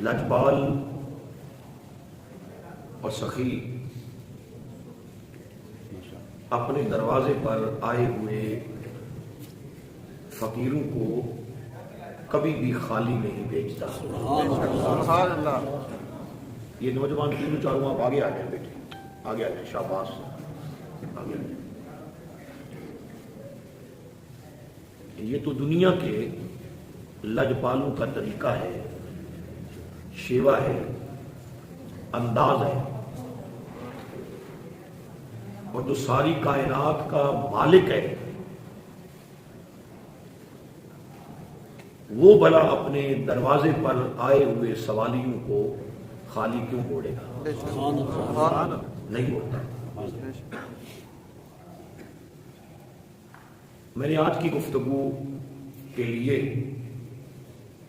لجپال اور سخی اپنے دروازے پر آئے ہوئے فقیروں کو کبھی بھی خالی نہیں بھیجتا. سبحان اللہ. یہ نوجوان تینوں چاروں آپ آگے آ جائیں بیٹے, آگے آ جائیں, شاباش, آگے آ جائیں. یہ تو دنیا کے لجپالوں کا طریقہ ہے, شیوا ہے, انداز ہے. اور جو ساری کائنات کا مالک ہے وہ بھلا اپنے دروازے پر آئے ہوئے سوالیوں کو خالی کیوں موڑے گا؟ نہیں ہوتا. میں نے آج کی گفتگو کے لیے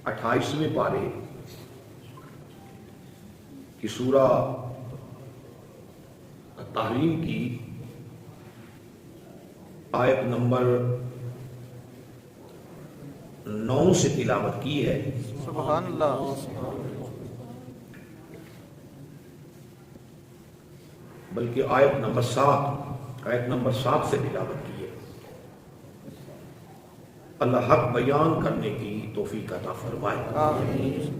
28ویں پارے کی سورہ تحریم کی آیت نمبر 9 سے تلاوت کی ہے. سبحان اللہ. بلکہ آیت نمبر 7 سے تلاوت کی ہے. اللہ حق بیان کرنے کی توفیق عطا فرمائے. آمین.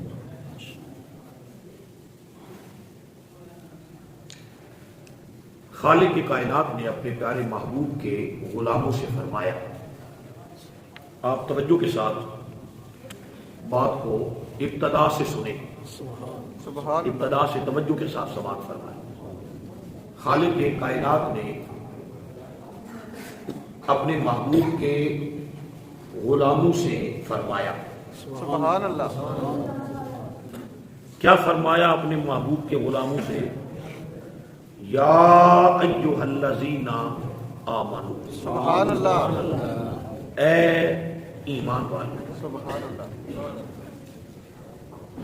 خالق کی کائنات نے اپنے پیارے محبوب کے غلاموں سے فرمایا. آپ توجہ کے ساتھ بات کو ابتدا سے سنیں, سبحان اللہ. ابتدا سے توجہ کے ساتھ سماعت فرمائیں. خالق کی کائنات نے اپنے محبوب کے غلاموں سے فرمایا. سبحان اللہ. کیا فرمایا اپنے محبوب کے غلاموں سے؟ یا ایھا الذین آمنوا. سبحان اللہ. اے ایمان والو. سبحان اللہ.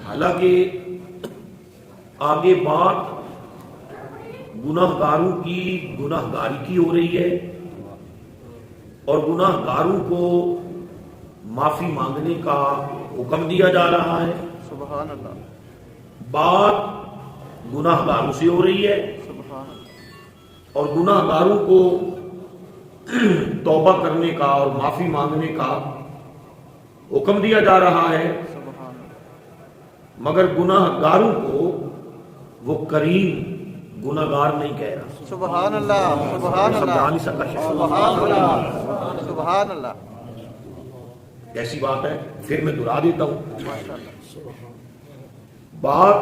حالانکہ آگے بات گناہگاروں کی گناہگاری کی ہو رہی ہے اور گناہگاروں کو معافی مانگنے کا حکم دیا جا رہا ہے. سبحان اللہ. بات گناہگاروں سے ہو رہی ہے سبحان اللہ. اور گناہگاروں کو توبہ کرنے کا اور معافی مانگنے کا حکم دیا جا رہا ہے. سبحان اللہ. مگر گناہگاروں کو وہ کریم گناہگار نہیں کہہ رہا. سبحان اللہ. سبحان سمجھا اللہ. نہیں سکا شاید. سبحان اللہ. سبحان اللہ. ایسی بات ہے, پھر میں دہرا دیتا ہوں. ماشاء اللہ. بات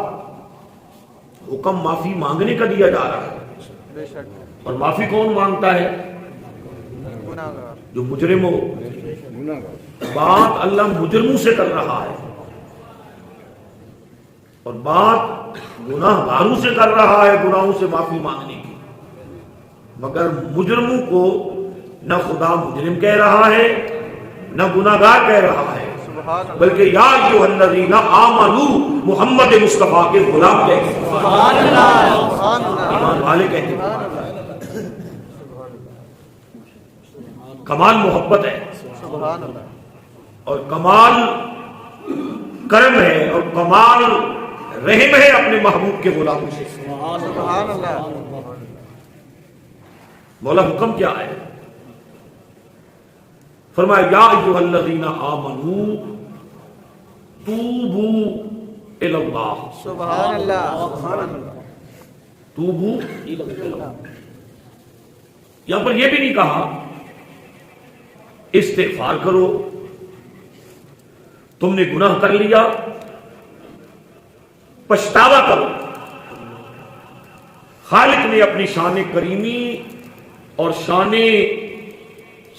حکم معافی مانگنے کا دیا جا رہا ہے, بے شک. اور معافی کون مانگتا ہے؟ گناہگار. جو مجرم ہو. بات اللہ مجرموں سے کر رہا ہے اور بات گناہگاروں سے کر رہا ہے گناہوں سے معافی مانگنے کی. مگر مجرموں کو نہ خدا مجرم کہہ رہا ہے نہ گناہگار کہہ رہا ہے, سبحان اللہ. بلکہ یا ایھا الذین آمنوا محمد مصطفیٰ کے غلام کہتے ہیں. سبحان اللہ. سبحان اللہ. ایمان والے کہتے ہیں. سبحان اللہ. کمال محبت ہے سبحان اللہ. اور کمال کرم ہے اور کمال رحم ہے اپنے محبوب کے غلاموں سے. سبحان اللہ. مولا حکم کیا ہے؟ فرمایا یا ایھا الذین آمنوا توبوا الی اللہ. سبحان اللہ. سبحان اللہ. توبوا الی اللہ. یہاں پر یہ بھی نہیں کہا استغفار کرو, تم نے گناہ کر لیا پچھتاوا کرو. خالق نے اپنی شان کریمی اور شان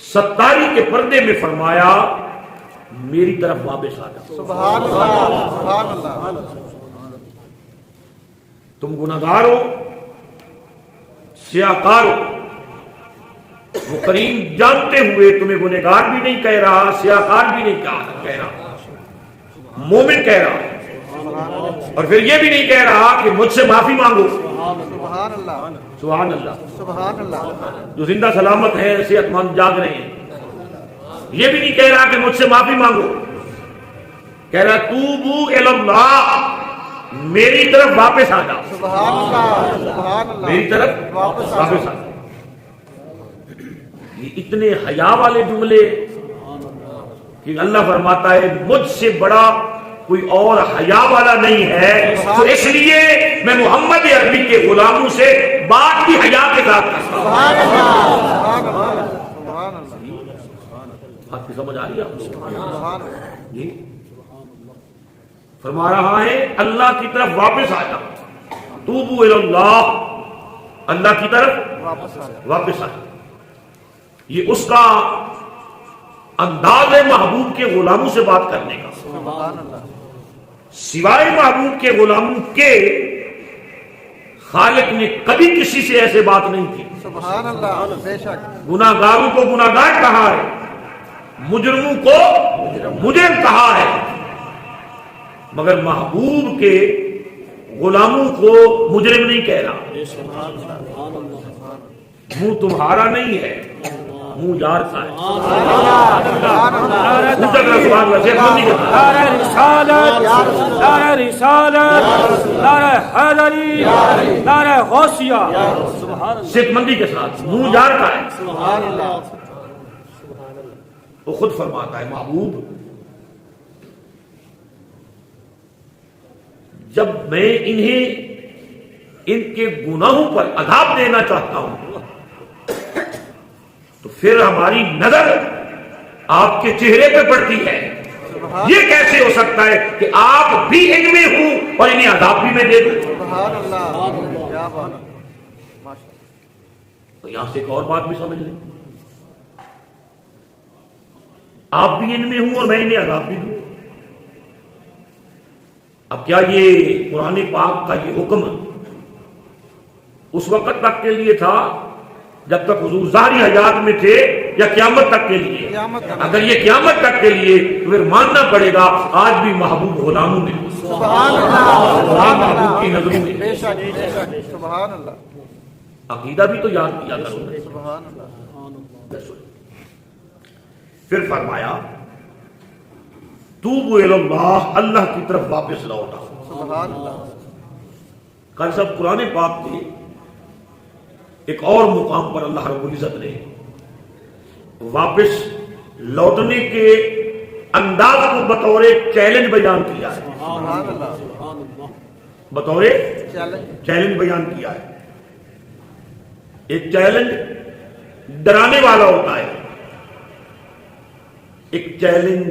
ستاری کے پردے میں فرمایا میری طرف واپس آ جاؤ. سبحان اللہ. سبحان اللہ. تم گناہگار ہو, سیاکار ہو. وہ کریم جانتے ہوئے تمہیں گنہگار بھی نہیں کہہ رہا, سیاکار بھی نہیں کہہ رہا, مومن کہہ رہا ہے. اور پھر یہ بھی نہیں کہہ رہا کہ مجھ سے معافی مانگو. سبحان اللہ. سبحان اللہ. سبحان اللہ. جو زندہ سلامت ہے, صحت مند جاگ رہے ہیں, یہ بھی نہیں کہہ رہا کہ مجھ سے معافی مانگو. کہہ رہا توبوا الی اللہ, میری طرف واپس آ جا، سبحان اللہ سبحان اللہ میری طرف واپس آ واپس آ جا۔ یہ اتنے حیا والے جملے کہ اللہ فرماتا ہے مجھ سے بڑا کوئی اور حیا والا نہیں ہے، تو اس لیے میں محمد عربی کے غلاموں سے بات بھی حیا کے ساتھ کرتا ہوں۔ سبحان اللہ سبحان اللہ بات کی سمجھ آ رہی ہے آپ لوگوں کو؟ سبحان اللہ جی فرما رہا ہے اللہ کی طرف واپس آ جا، توبو اللہ، اللہ کی طرف واپس آ جائے واپس آ جا۔ یہ اس کا انداز ہے محبوب کے غلاموں سے بات کرنے کا، سبحان اللہ سوائے محبوب کے غلاموں کے خالق نے کبھی کسی سے ایسے بات نہیں کی۔ سبحان اللہ بے شک گناہ گاروں کو گناہ گار کہا ہے، مجرموں کو مجرم کہا ہے، مگر محبوب کے غلاموں کو مجرم نہیں کہہ رہا۔ منہ تمہارا نہیں ہے، منہ یار کا ہے۔ دوسرا سبحان اللہ، شیخ مندی کا نعرہ رسالت، نعرہ رسالت، نعرہ حیدری، نعرہ غوثیہ، سبحان اللہ، شیخ مندی کے ساتھ منہ یار کا ہے۔ سبحان اللہ وہ خود فرماتا ہے محبوب جب میں انہیں ان کے گناہوں پر عذاب دینا چاہتا ہوں تو پھر ہماری نظر آپ کے چہرے پہ پڑتی ہے۔ یہ کیسے ہو سکتا ہے کہ آپ بھی ان میں ہوں اور انہیں عذاب بھی میں دے دوں؟ سبحان اللہ کیا بات ہے ماشاء اللہ تو یہاں سے ایک اور بات بھی سمجھ لیں، آپ بھی ان میں ہوں اور میں انہیں عذاب بھی دوں۔ اب کیا یہ قرآن پاک کا یہ حکم اس وقت تک کے لیے تھا جب تک حضور ظاہری حیات میں تھے یا قیامت تک کے لیے؟ قیامت تک۔ اگر یہ قیامت تک کے لیے تو پھر ماننا پڑے گا آج بھی محبوب غلاموں میں، سبحان اللہ سبحان محبوب کی اللہ نظروں میں۔ بے شک بے شک سبحان اللہ عقیدہ بھی تو یاد کیا کرو۔ سبحان اللہ پھر فرمایا توبوا الی اللہ، اللہ کی طرف واپس لوٹا۔ سبحان اللہ کل سب قرآن پاک کے ایک اور مقام پر اللہ رب العزت نے واپس لوٹنے کے انداز کو بطور چیلنج بیان کیا ہے، سبحان اللہ بطور چیلنج چیلنج بیان کیا ہے۔ ایک چیلنج ڈرانے والا ہوتا ہے، ایک چیلنج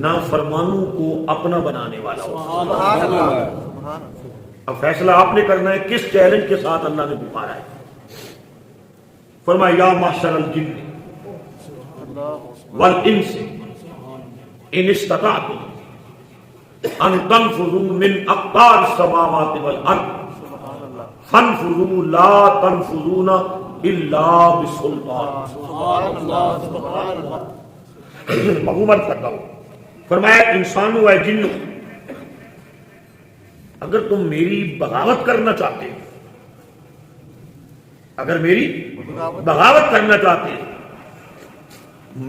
نافرمانوں کو اپنا بنانے والا ہوتا ہے۔ سبحان اللہ سبحان اللہ اب فیصلہ آپ نے کرنا ہے کس چیلنج کے ساتھ اللہ نے پکارا ہے۔ فرمایا یا معشر الجن والانس ان استطعتم ان تنفذوا من اقطار السماوات والارض فانفذوا لا تنفذون الا بسلطان۔ سبحان اللہ سبحان اللہ محمد کرتا ہوں، فرمایا انسانوں و جنوں اگر تم میری بغاوت کرنا چاہتے ہو، اگر میری بغاوت کرنا چاہتے ہو،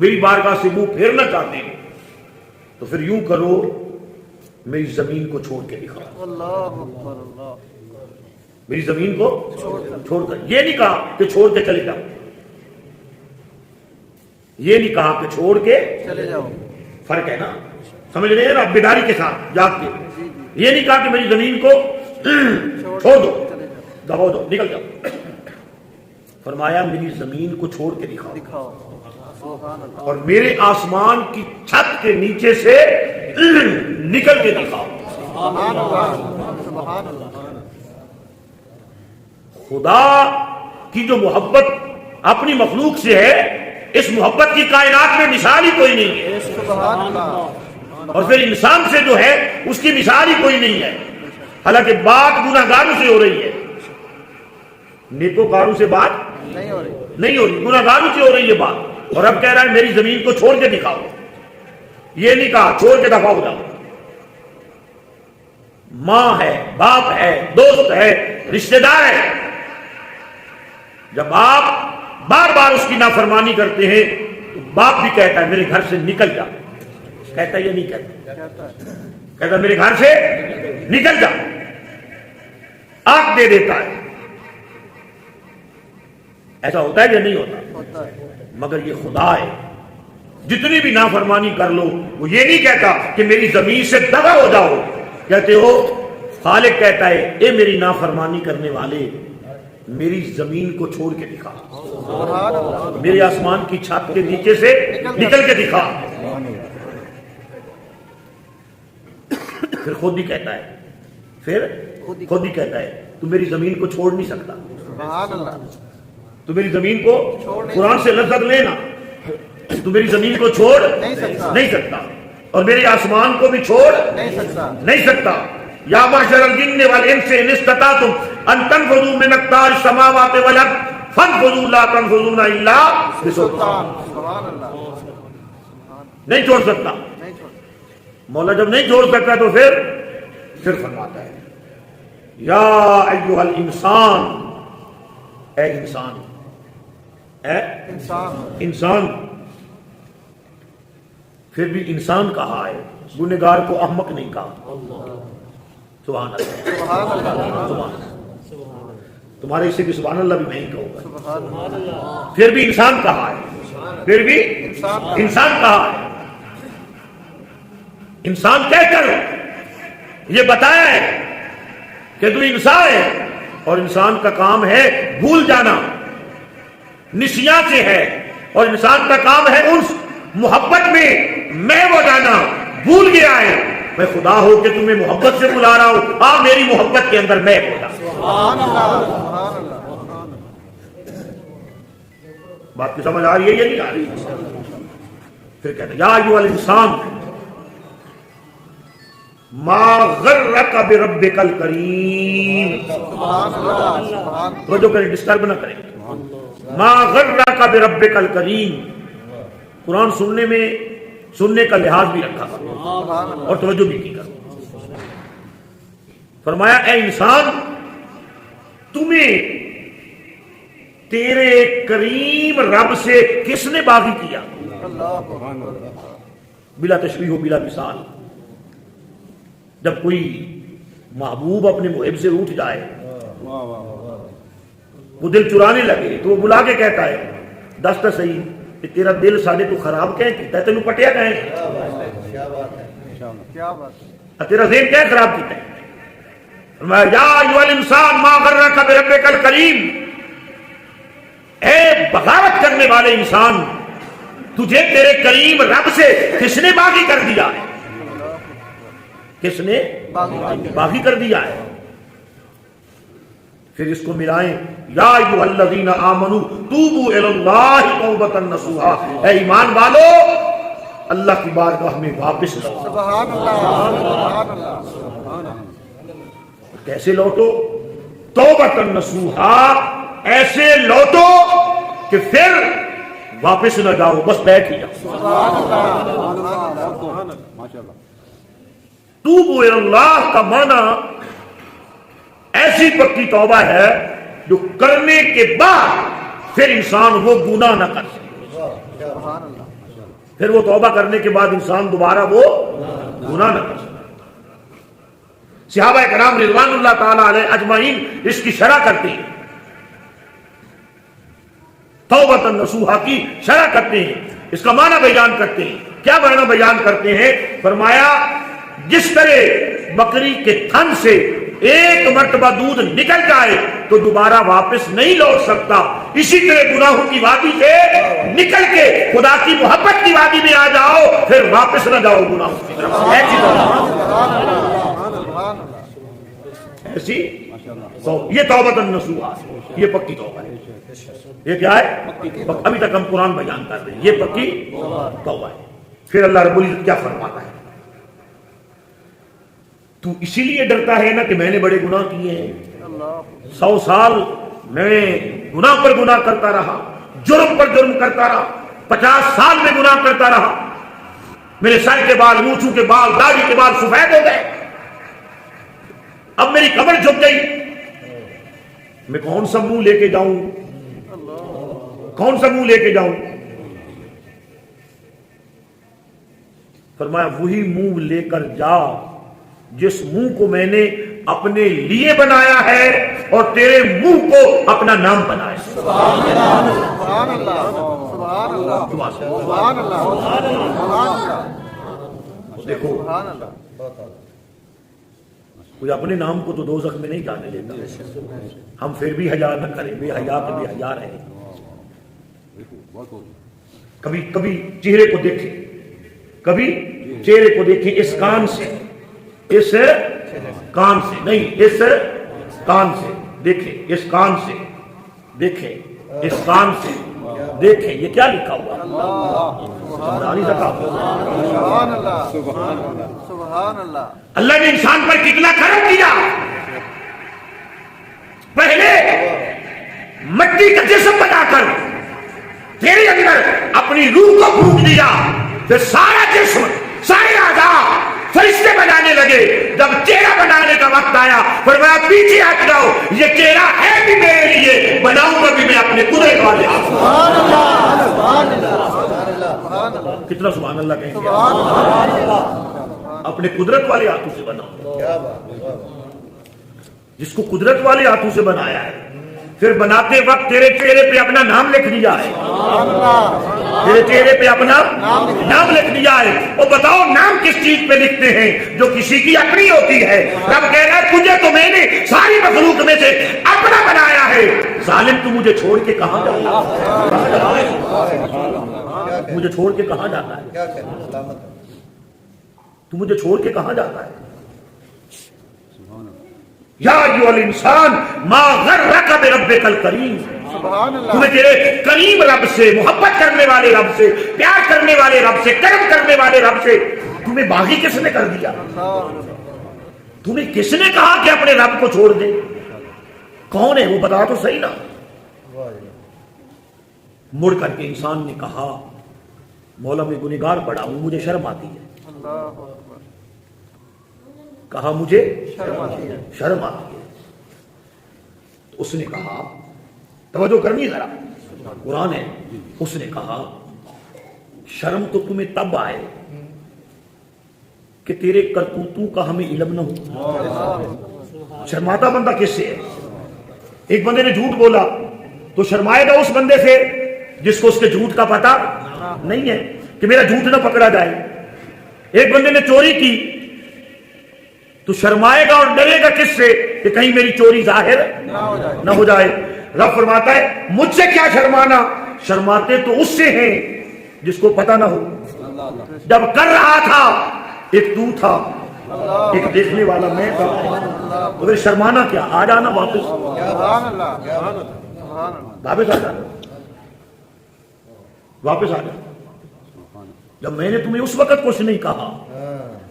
میری بارگاہ سے منہ پھیرنا چاہتے ہو، تو پھر یوں کرو میری زمین کو چھوڑ کے دکھاؤ۔ اللہ اکبر اللہ میری زمین کو چھوڑ کر، یہ نہیں کہا کہ چھوڑ کے چلے جاؤ، یہ نہیں کہا کہ چھوڑ کے، چلے جاؤ فرق ہے نا، سمجھ رہے ہیں نا، بیداری کے ساتھ جاگ کے۔ یہ نہیں کہا کہ میری زمین کو چھوڑ دو، دباؤ دو، نکل جاؤ، فرمایا میری زمین کو چھوڑ کے دکھاؤ دکھاؤ سبحان اللہ اور میرے آسمان کی چھت کے نیچے سے نکل کے دکھاؤ۔ سبحان اللہ سبحان اللہ خدا کی جو محبت اپنی مخلوق سے ہے، اس محبت کی کائنات میں مثال ہی کوئی نہیں ہے، سبحان اللہ اور پھر انسان سے جو ہے اس کی مثال ہی کوئی نہیں ہے۔ حالانکہ بات گناہ گاروں سے ہو رہی ہے، نیکوکاروں سے بات نہیں ہو رہی نہیں ہو رہی، گناہ گاروں سے ہو رہی ہے بات، اور اب کہہ رہا ہے میری زمین کو چھوڑ کے دکھاؤ۔ یہ نہیں کہا چھوڑ کے دفاع ہو جاؤ۔ ماں ہے، باپ ہے، دوست ہے، رشتہ دار ہے، جب آپ بار بار اس کی نافرمانی کرتے ہیں تو باپ بھی کہتا ہے میرے گھر سے نکل جا، کہتا ہے یہ نہیں کہتا، کہتا ہے کہتا میرے گھر سے نکل جا، آگ دے دیتا ہے. ایسا ہوتا ہے یا نہیں ہوتا؟ مگر یہ خدا ہے، جتنی بھی نافرمانی کر لو وہ یہ نہیں کہتا کہ میری زمین سے دگا ہو جاؤ. کہتے ہو خالق کہتا ہے اے میری نافرمانی کرنے والے، میری زمین کو چھوڑ کے دکھا، میرے آسمان کی چھت کے نیچے سے نکل کے دکھا. پھر خود ہی کہتا ہے، پھر خود ہی کہتا ہے تو میری زمین کو چھوڑ نہیں سکتا. تو میری زمین کو قرآن سے لذت لینا، تو میری زمین کو چھوڑ نہیں سکتا اور میرے آسمان کو بھی چھوڑ نہیں سکتا. یا معشر الجن والانس ان استطعتم ان تنفذوا من اقطار السماوات والارض فانفذوا لا تنفذون الا بسلطان. نہیں چھوڑ سکتا. مولا جب نہیں چھوڑ سکتا تو پھر فرماتا ہے یا ایھا الانسان، اے انسان، اے انسان. پھر بھی انسان کہا ہے، گنہگار کو احمق نہیں کہا. سبحان اللہ. تمہارے اسے بھی سبحان اللہ بھی میں ہی کہوں گا. پھر بھی انسان کہا ہے، پھر بھی انسان کہا ہے. انسان کہہ کر یہ بتایا ہے کہ تو انسان ہے اور انسان کا کام ہے بھول جانا، نسیاں سے ہے. اور انسان کا کام ہے انس، محبت میں وہ جانا. بھول گیا ہے میں خدا ہو کہ تمہیں محبت سے بلا رہا ہوں، آ میری محبت کے اندر میں بولا. بات کی سمجھ آ رہی ہے یا نہیں آ رہی؟ پھر کہتے ہیں یا ایھا الانسان ما غرک بربک الکریم. توجہ کریں، ڈسٹرب نہ کریں. ما غرک بربک الکریم. قرآن سننے کا لحاظ بھی رکھا اور توجہ بھی کی کرو. فرمایا اے انسان، تمہیں تیرے کریم رب سے کس نے باغی کیا؟ بلا تشبیہ و بلا مثال. جب کوئی محبوب اپنے محب سے اٹھ جائے، وہ دل چرانے لگے تو وہ بلا کے کہتا ہے دس تو صحیح کہ تیرا دل ساڈے تو خراب کہیں کیتا ہے، تینوں پٹیا کہیں، تیرا ذہن کیا خراب کیتا ہے. فرمایا یا ایھا الانسان ما غرک بربک الکریم. اے بغاوت کرنے والے انسان، تجھے تیرے کریم رب سے کس نے باغی کر دیا ہے؟ کس نے باغی کر دیا ہے؟ پھر اس کو ملائیں یا ایھا الذین آمنوا توبوا الی اللہ توبۃ نصوحا. اے ایمان والو، اللہ کی بارگاہ میں واپس لوٹو. سبحان اللہ. کیسے لوٹو؟ توبۃ نصوحا، ایسے لوٹو کہ پھر واپس نہ جاؤ، بس بیٹھ ہی جاؤ. توبوا الی اللہ کا معنی ایسی پکی توبہ ہے جو کرنے کے بعد پھر انسان وہ گناہ نہ کر سکے. پھر وہ توبہ کرنے کے بعد انسان دوبارہ وہ گناہ نہ کر سکے. صحابہ کرام رضوان اللہ تعالی علیہ اجمعین اس کی شرح کرتے ہیں، توبۃ نصوحا کی شرح کرتے ہیں، اس کا معنی بیان کرتے ہیں. کیا معنی بیان کرتے ہیں؟ فرمایا جس طرح بکری کے تھن سے ایک مرتبہ دودھ نکل جائے تو دوبارہ واپس نہیں لوٹ سکتا، اسی طرح گناہوں کی وادی سے نکل کے خدا کی محبت کی وادی میں آ جاؤ، پھر واپس نہ جاؤ گناہوں کی طرف. ایسی یہ توبۃ النصوحا، یہ پکی توبہ ہے. یہ کیا ہے؟ ابھی تک ہم قرآن بیان کر رہے ہیں، یہ پکی توبہ ہے. پھر اللہ رب العزت کیا فرماتا ہے؟ تو اسی لیے ڈرتا ہے نا کہ میں نے بڑے گناہ کیے ہیں. 100 سال میں گناہ پر گناہ کرتا رہا، جرم پر جرم کرتا رہا، 50 سال میں گناہ کرتا رہا، میرے سر کے بال، مونچھوں کے بال، داڑھی کے بال سفید ہو گئے، اب میری کمر جھک گئی، میں کون سا منہ لے کے جاؤں، کون سا منہ لے کے جاؤں؟ فرمایا وہی منہ لے کر جا جس منہ کو میں نے اپنے لیے بنایا ہے اور تیرے منہ کو اپنا نام بنایا. سبحان اللہ سبحان اللہ سبحان اللہ سبحان اللہ. دیکھو سبحان اللہ. کوئی اپنے نام کو تو دوزخ میں نہیں جانے دیتا. ہم پھر بھی حیا نہ کریں, بے حیا کے بے حیا رہیں. کبھی کبھی چہرے کو دیکھیں, کبھی چہرے کو دیکھیں اس کان سے, اس کان سے نہیں, اس کان سے دیکھیں, اس کان سے دیکھیں, اس کان سے دیکھیں. یہ کیا لکھا ہوا ہے؟ سبحان اللہ سبحان اللہ. اللہ نے انسان پر کتنا کرم کیا. پہلے مٹی کا جسم بنا کر تیرے اندر اپنی روح کو پھونک دیا, پھر سارا جسم سارے اعضاء فرشتے بنانے لگے. جب چہرہ بنانے کا وقت آیا فرمایا پیچھے ہٹ جاؤ, یہ چہرہ ہے بھی میرے لیے, بناؤں گا بھی میں اپنے قدرت والے ہاتھ. سبحان اللہ سبحان اللہ. کتنا سبحان اللہ کہیں گے. اپنے قدرت والے ہاتھوں سے بناؤں, جس کو قدرت والے ہاتھوں سے بنایا ہے. پھر بناتے وقت تیرے چہرے پہ اپنا نام لکھ دیا ہے, تیرے چہرے پہ اپنا نام لکھ دیا ہے. اور بتاؤ نام کس چیز پہ لکھتے ہیں جو کسی کی اپنی ہوتی ہے. رب کہہ رہا ہے تجھے تو میں نے ساری مخلوق میں سے اپنا بنایا ہے. ظالم تو مجھے چھوڑ کے کہاں جاتا ہے, مجھے چھوڑ کے کہاں جاتا ہے, تو مجھے چھوڑ کے کہاں جاتا ہے. یا ایھا الانسان ما غرک بربک الکریم. سبحان اللہ. تمہیں تیرے کریم رب سے, محبت کرنے والے رب سے, پیار کرنے والے رب سے, کرم کرنے والے رب سے تمہیں باغی کس نے کر دیا؟ تمہیں کس نے کہا کہ اپنے رب کو چھوڑ دے؟ کون ہے وہ بتا تو صحیح نا. مڑ کر کے انسان نے کہا مولا میں گنہگار پڑا ہوں, مجھے شرم آتی ہے. کہا مجھے شرم آتی ہے. تو اس نے کہا, توجہ کرنی ذرا, قرآن ہے, اس نے کہا شرم تو تمہیں تب آئے کہ تیرے کرتوتوں کا ہمیں علم نہ ہو. شرماتا بندہ کس سے ہے؟ ایک بندے نے جھوٹ بولا تو شرمائے گا اس بندے سے جس کو اس کے جھوٹ کا پتہ نہیں ہے کہ میرا جھوٹ نہ پکڑا جائے. ایک بندے نے چوری کی تو شرمائے گا اور ڈرے گا کس سے کہ کہیں میری چوری ظاہر نہ ہو جائے. رب فرماتا ہے مجھ سے کیا شرمانا, شرماتے تو اس سے ہیں جس کو پتہ نہ ہو. جب کر رہا تھا ایک تو تھا, ایک دیکھنے والا میں تھا, مگر شرمانا کیا, آ جانا واپس, واپس آ جانا, واپس آ جانا. جب میں نے تمہیں اس وقت کچھ نہیں کہا,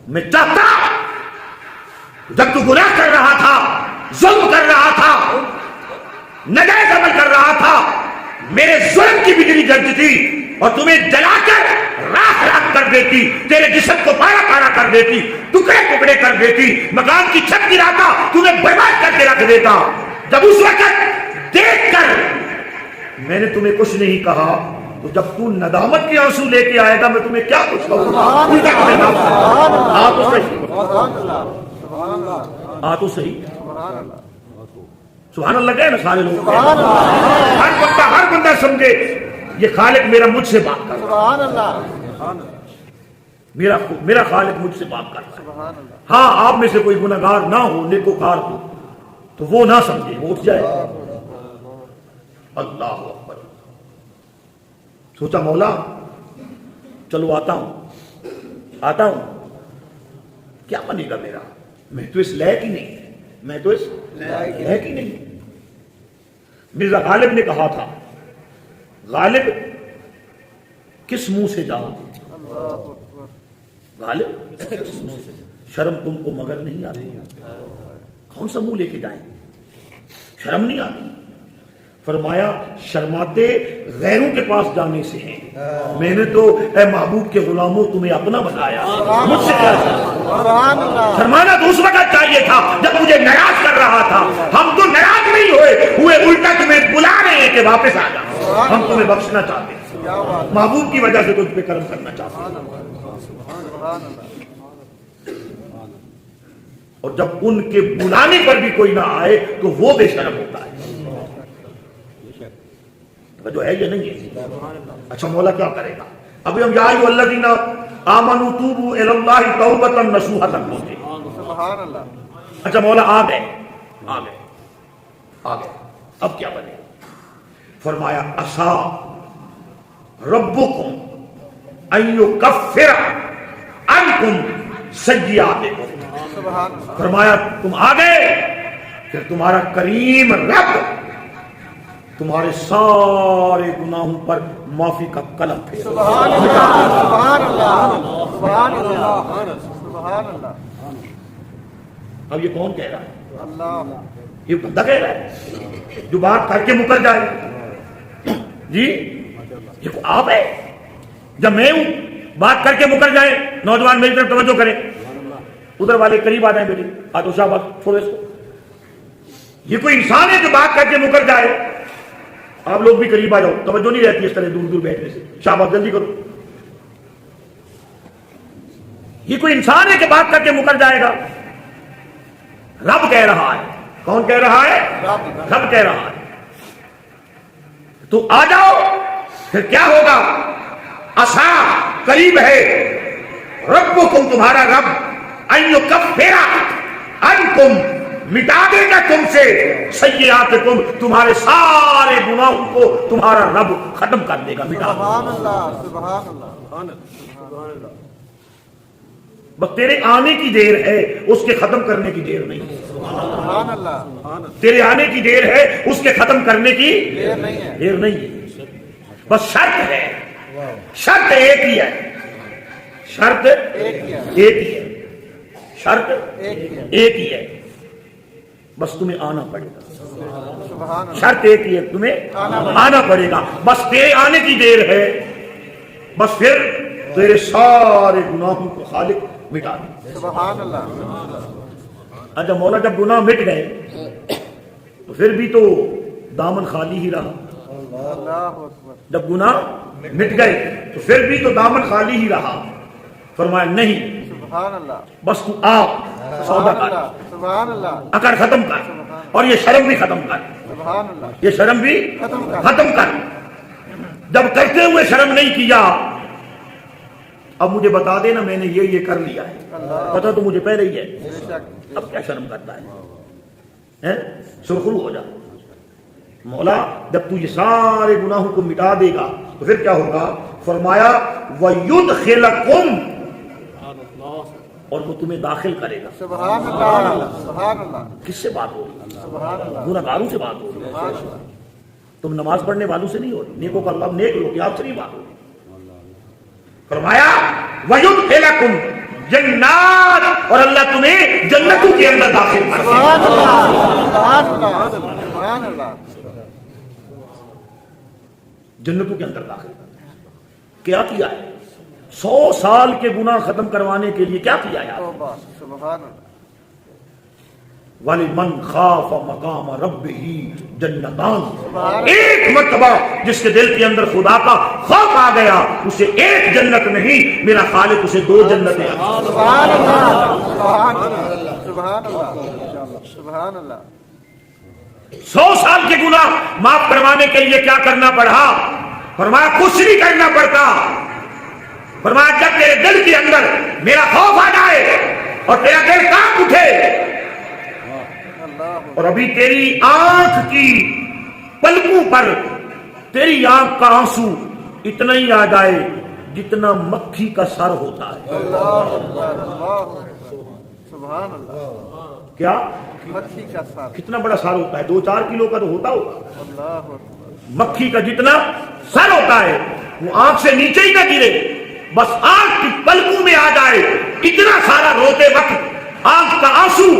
میں چاہتا جب تو گناہ کر رہا تھا, ظلم کر رہا تھا, ناجائز عمل کر رہا تھا, میرے ظلم کی بجلی گرجتی اور تمہیں جلا کر راکھ راکھ کر دیتی, تیرے جسم کو پارا پارا کر دیتی, ٹکڑے ٹکڑے کر دیتی, مکان کی چھت گراتا, تمہیں برباد کر کے رکھ دیتا. جب اس وقت دیکھ کر میں نے تمہیں کچھ نہیں کہا تو جب تو ندامت کے آنسو لے کے آئے گا میں تمہیں کیا کچھ کہوں گا. آ تو صحیح. سبحان اللہ کہے نا سارے لوگ, ہر بندہ سمجھے یہ خالق میرا مجھ سے بات کر رہا ہے, میرا خالق مجھ سے بات کر رہا ہے. ہاں آپ میں سے کوئی گناہگار نہ ہو, نیکوکار ہو, تو وہ نہ سمجھے, وہ اٹھ جائے. اللہ اکبر. سوچا مولا چلو آتا ہوں, کیا بنے گا میرا, میں تو اس لائق ہی نہیں, میں تو اس لائق ہی نہیں. مرزا غالب نے کہا تھا, غالب کس منہ سے جاؤ, غالب شرم تم کو مگر نہیں آتی, کون سا منہ لے کے جائیں, شرم نہیں آتی. فرمایا شرماتے غیروں کے پاس جانے سے ہیں, میں نے تو اے محبوب کے غلاموں تمہیں اپنا بنایا, مجھ سے کیا شرمانا تو اس وقت چاہیے تھا جب مجھے ناراض کر رہا تھا. ہم تو ناراض نہیں ہوئے, الٹا تمہیں بلا رہے ہیں کہ واپس آ جاؤ, ہم تمہیں بخشنا چاہتے ہیں, محبوب کی وجہ سے تجھ پہ کرم کرنا چاہتے ہیں. اور جب ان کے بلانے پر بھی کوئی نہ آئے تو وہ بے شرم ہوتا ہے. جو ہے یہ نہیں ہے. اچھا مولا کیا کرے گا؟ ابھی ہم یا ایھا الذین آمنوا توبوا الی اللہ توبۃ نصوحا پہنچے. سبحان اللہ. اچھا مولا آ گئے. اب کیا بنے؟ فرمایا عسیٰ ربکم ان یکفر عنکم سیئاتکم. سبحان اللہ. فرمایا تم آ گئے، پھر تمہارا کریم رب تمہارے سارے گناہوں پر معافی کا قلم پھیر. سبحان اللہ. سبحان اللہ. سبحان اللہ. سبحان اللہ. اب یہ کون کہہ رہا ہے؟ اللہ. یہ بندہ کہہ رہا ہے جو بات کر کے مکر جائے. جی یہ کو آپ ہے جب میں ہوں بات کر کے مکر جائے. نوجوان میری طرف توجہ کریں، ادھر والے قریب آ جائیں بیٹے آتو شاہ بات چھوڑو اس کو. یہ کوئی انسان ہے جو بات کر کے مکر جائے؟ آپ لوگ بھی قریب آ جاؤ، توجہ نہیں رہتی اس طرح دور دور بیٹھنے سے. شاہ جلدی کرو. یہ کوئی انسان ہے کہ بات کر کے مکر جائے گا؟ رب کہہ رہا ہے. کون کہہ رہا ہے؟ رب کہہ رہا ہے. تو آ جاؤ، پھر کیا ہوگا؟ عسیٰ قریب ہے، ربکم تمہارا رب، ان یکفر عنکم مٹا دے گا تم سے، سیئاتکم تمہارے سارے گناہوں کو تمہارا رب ختم کر دے گا، مٹا دے گا. سبحان اللہ. سبحان اللہ. بس تیرے آنے کی دیر ہے، اس کے ختم کرنے کی دیر نہیں ہے. سبحان اللہ. تیرے آنے کی دیر ہے، اس کے ختم کرنے کی دیر نہیں ہے. دیر نہیں ہے. بس شرط ہے، شرط ایک ہی ہے. شرط ایک ہی ہے. ایک ہی ہے. شرط ایک ہی ہے. ایک ہی ہے. بس تمہیں آنا پڑے گا. سبحان اللہ. شرط ایک ہی ہے، تمہیں آنا پڑے گا. بس تیرے آنے کی دیر ہے، بس پھر تیرے سارے گناہوں کو خالق مٹا دے. سبحان اللہ. اچھا مولا جب گناہ مٹ گئے تو پھر بھی تو دامن خالی ہی رہا. اللہ اکبر. جب گناہ مٹ گئے تو پھر بھی تو دامن خالی ہی رہا. فرمایا نہیں، سبحان اللہ. بس تو آپ سودا سبحان کر، اللہ. سبحان اللہ. اکڑ ختم کر، اور یہ شرم بھی ختم کر. سبحان اللہ. یہ شرم بھی ختم کر. ختم کر. جب کرتے ہوئے شرم نہیں کیا، اب مجھے بتا دینا میں نے یہ کر لیا ہے، پتا تو مجھے پہلے ہی ہے. بے شک. اب کیا شرم کرتا ہے؟ سرخرو ہو جا. مولا جب تو یہ سارے گناہوں کو مٹا دے گا تو پھر کیا ہوگا؟ فرمایا وَيُدْخِلَكُمْ، اور وہ تمہیں داخل کرے گا. سبحان اللہ. سبحان اللہ. کس سے بات ہو رہی؟ سبحان اللہ. گناہگاروں سے بات ہو رہی. سبحان اللہ. تم نماز پڑھنے والوں سے نہیں ہو رہی، نیکوں کا اللہ نیک لوگ آپ سے نہیں بات ہو رہی. فرمایا وَيُدْخِلَكُمْ جنات، اور اللہ تمہیں جنتوں کے اندر داخل کرے گا. سبحان اللہ. سبحان اللہ. سبحان اللہ. جنتوں کے اندر داخل کرے. کیا کیا ہے؟ 100 سال کے گناہ ختم کروانے کے لیے کیا کیا ہے؟ توبہ. سبحان اللہ. وَلِمَنْ خَافَ مَقَامَ رَبِّهِ جنتان. ایک مرتبہ جس کے دل کے اندر خدا کا خوف آ گیا، اسے ایک جنت نہیں، میرا خالق اسے 2 جنتیں. سبحان اللہ. سبحان اللہ. سبحان اللہ. سبحان اللہ. 100 سال کے گناہ معاف کروانے کے لیے کیا کرنا پڑا؟ فرمایا کچھ نہیں کرنا پڑتا. فرمایا جب تیرے دل کے اندر میرا خوف آ جائے اور تیرا دل کانپ اٹھے، اور ابھی تیری آنکھ کی پلکوں پر تیری آنکھ کا آنسو اتنا ہی آ جائے جتنا مکھی کا سر ہوتا ہے. اللہ اکبر. اللہ. سبحان اللہ. کیا مکھی کا سر. کتنا بڑا سر ہوتا ہے؟ 2-4 کلو کا تو ہوتا ہوگا. اللہ اکبر. مکھی کا جتنا سر ہوتا ہے وہ آنکھ سے نیچے ہی نہ گرے، بس آنکھ کی پلکوں میں آ جائے. اتنا سارا روتے وقت آنکھ کا آنسو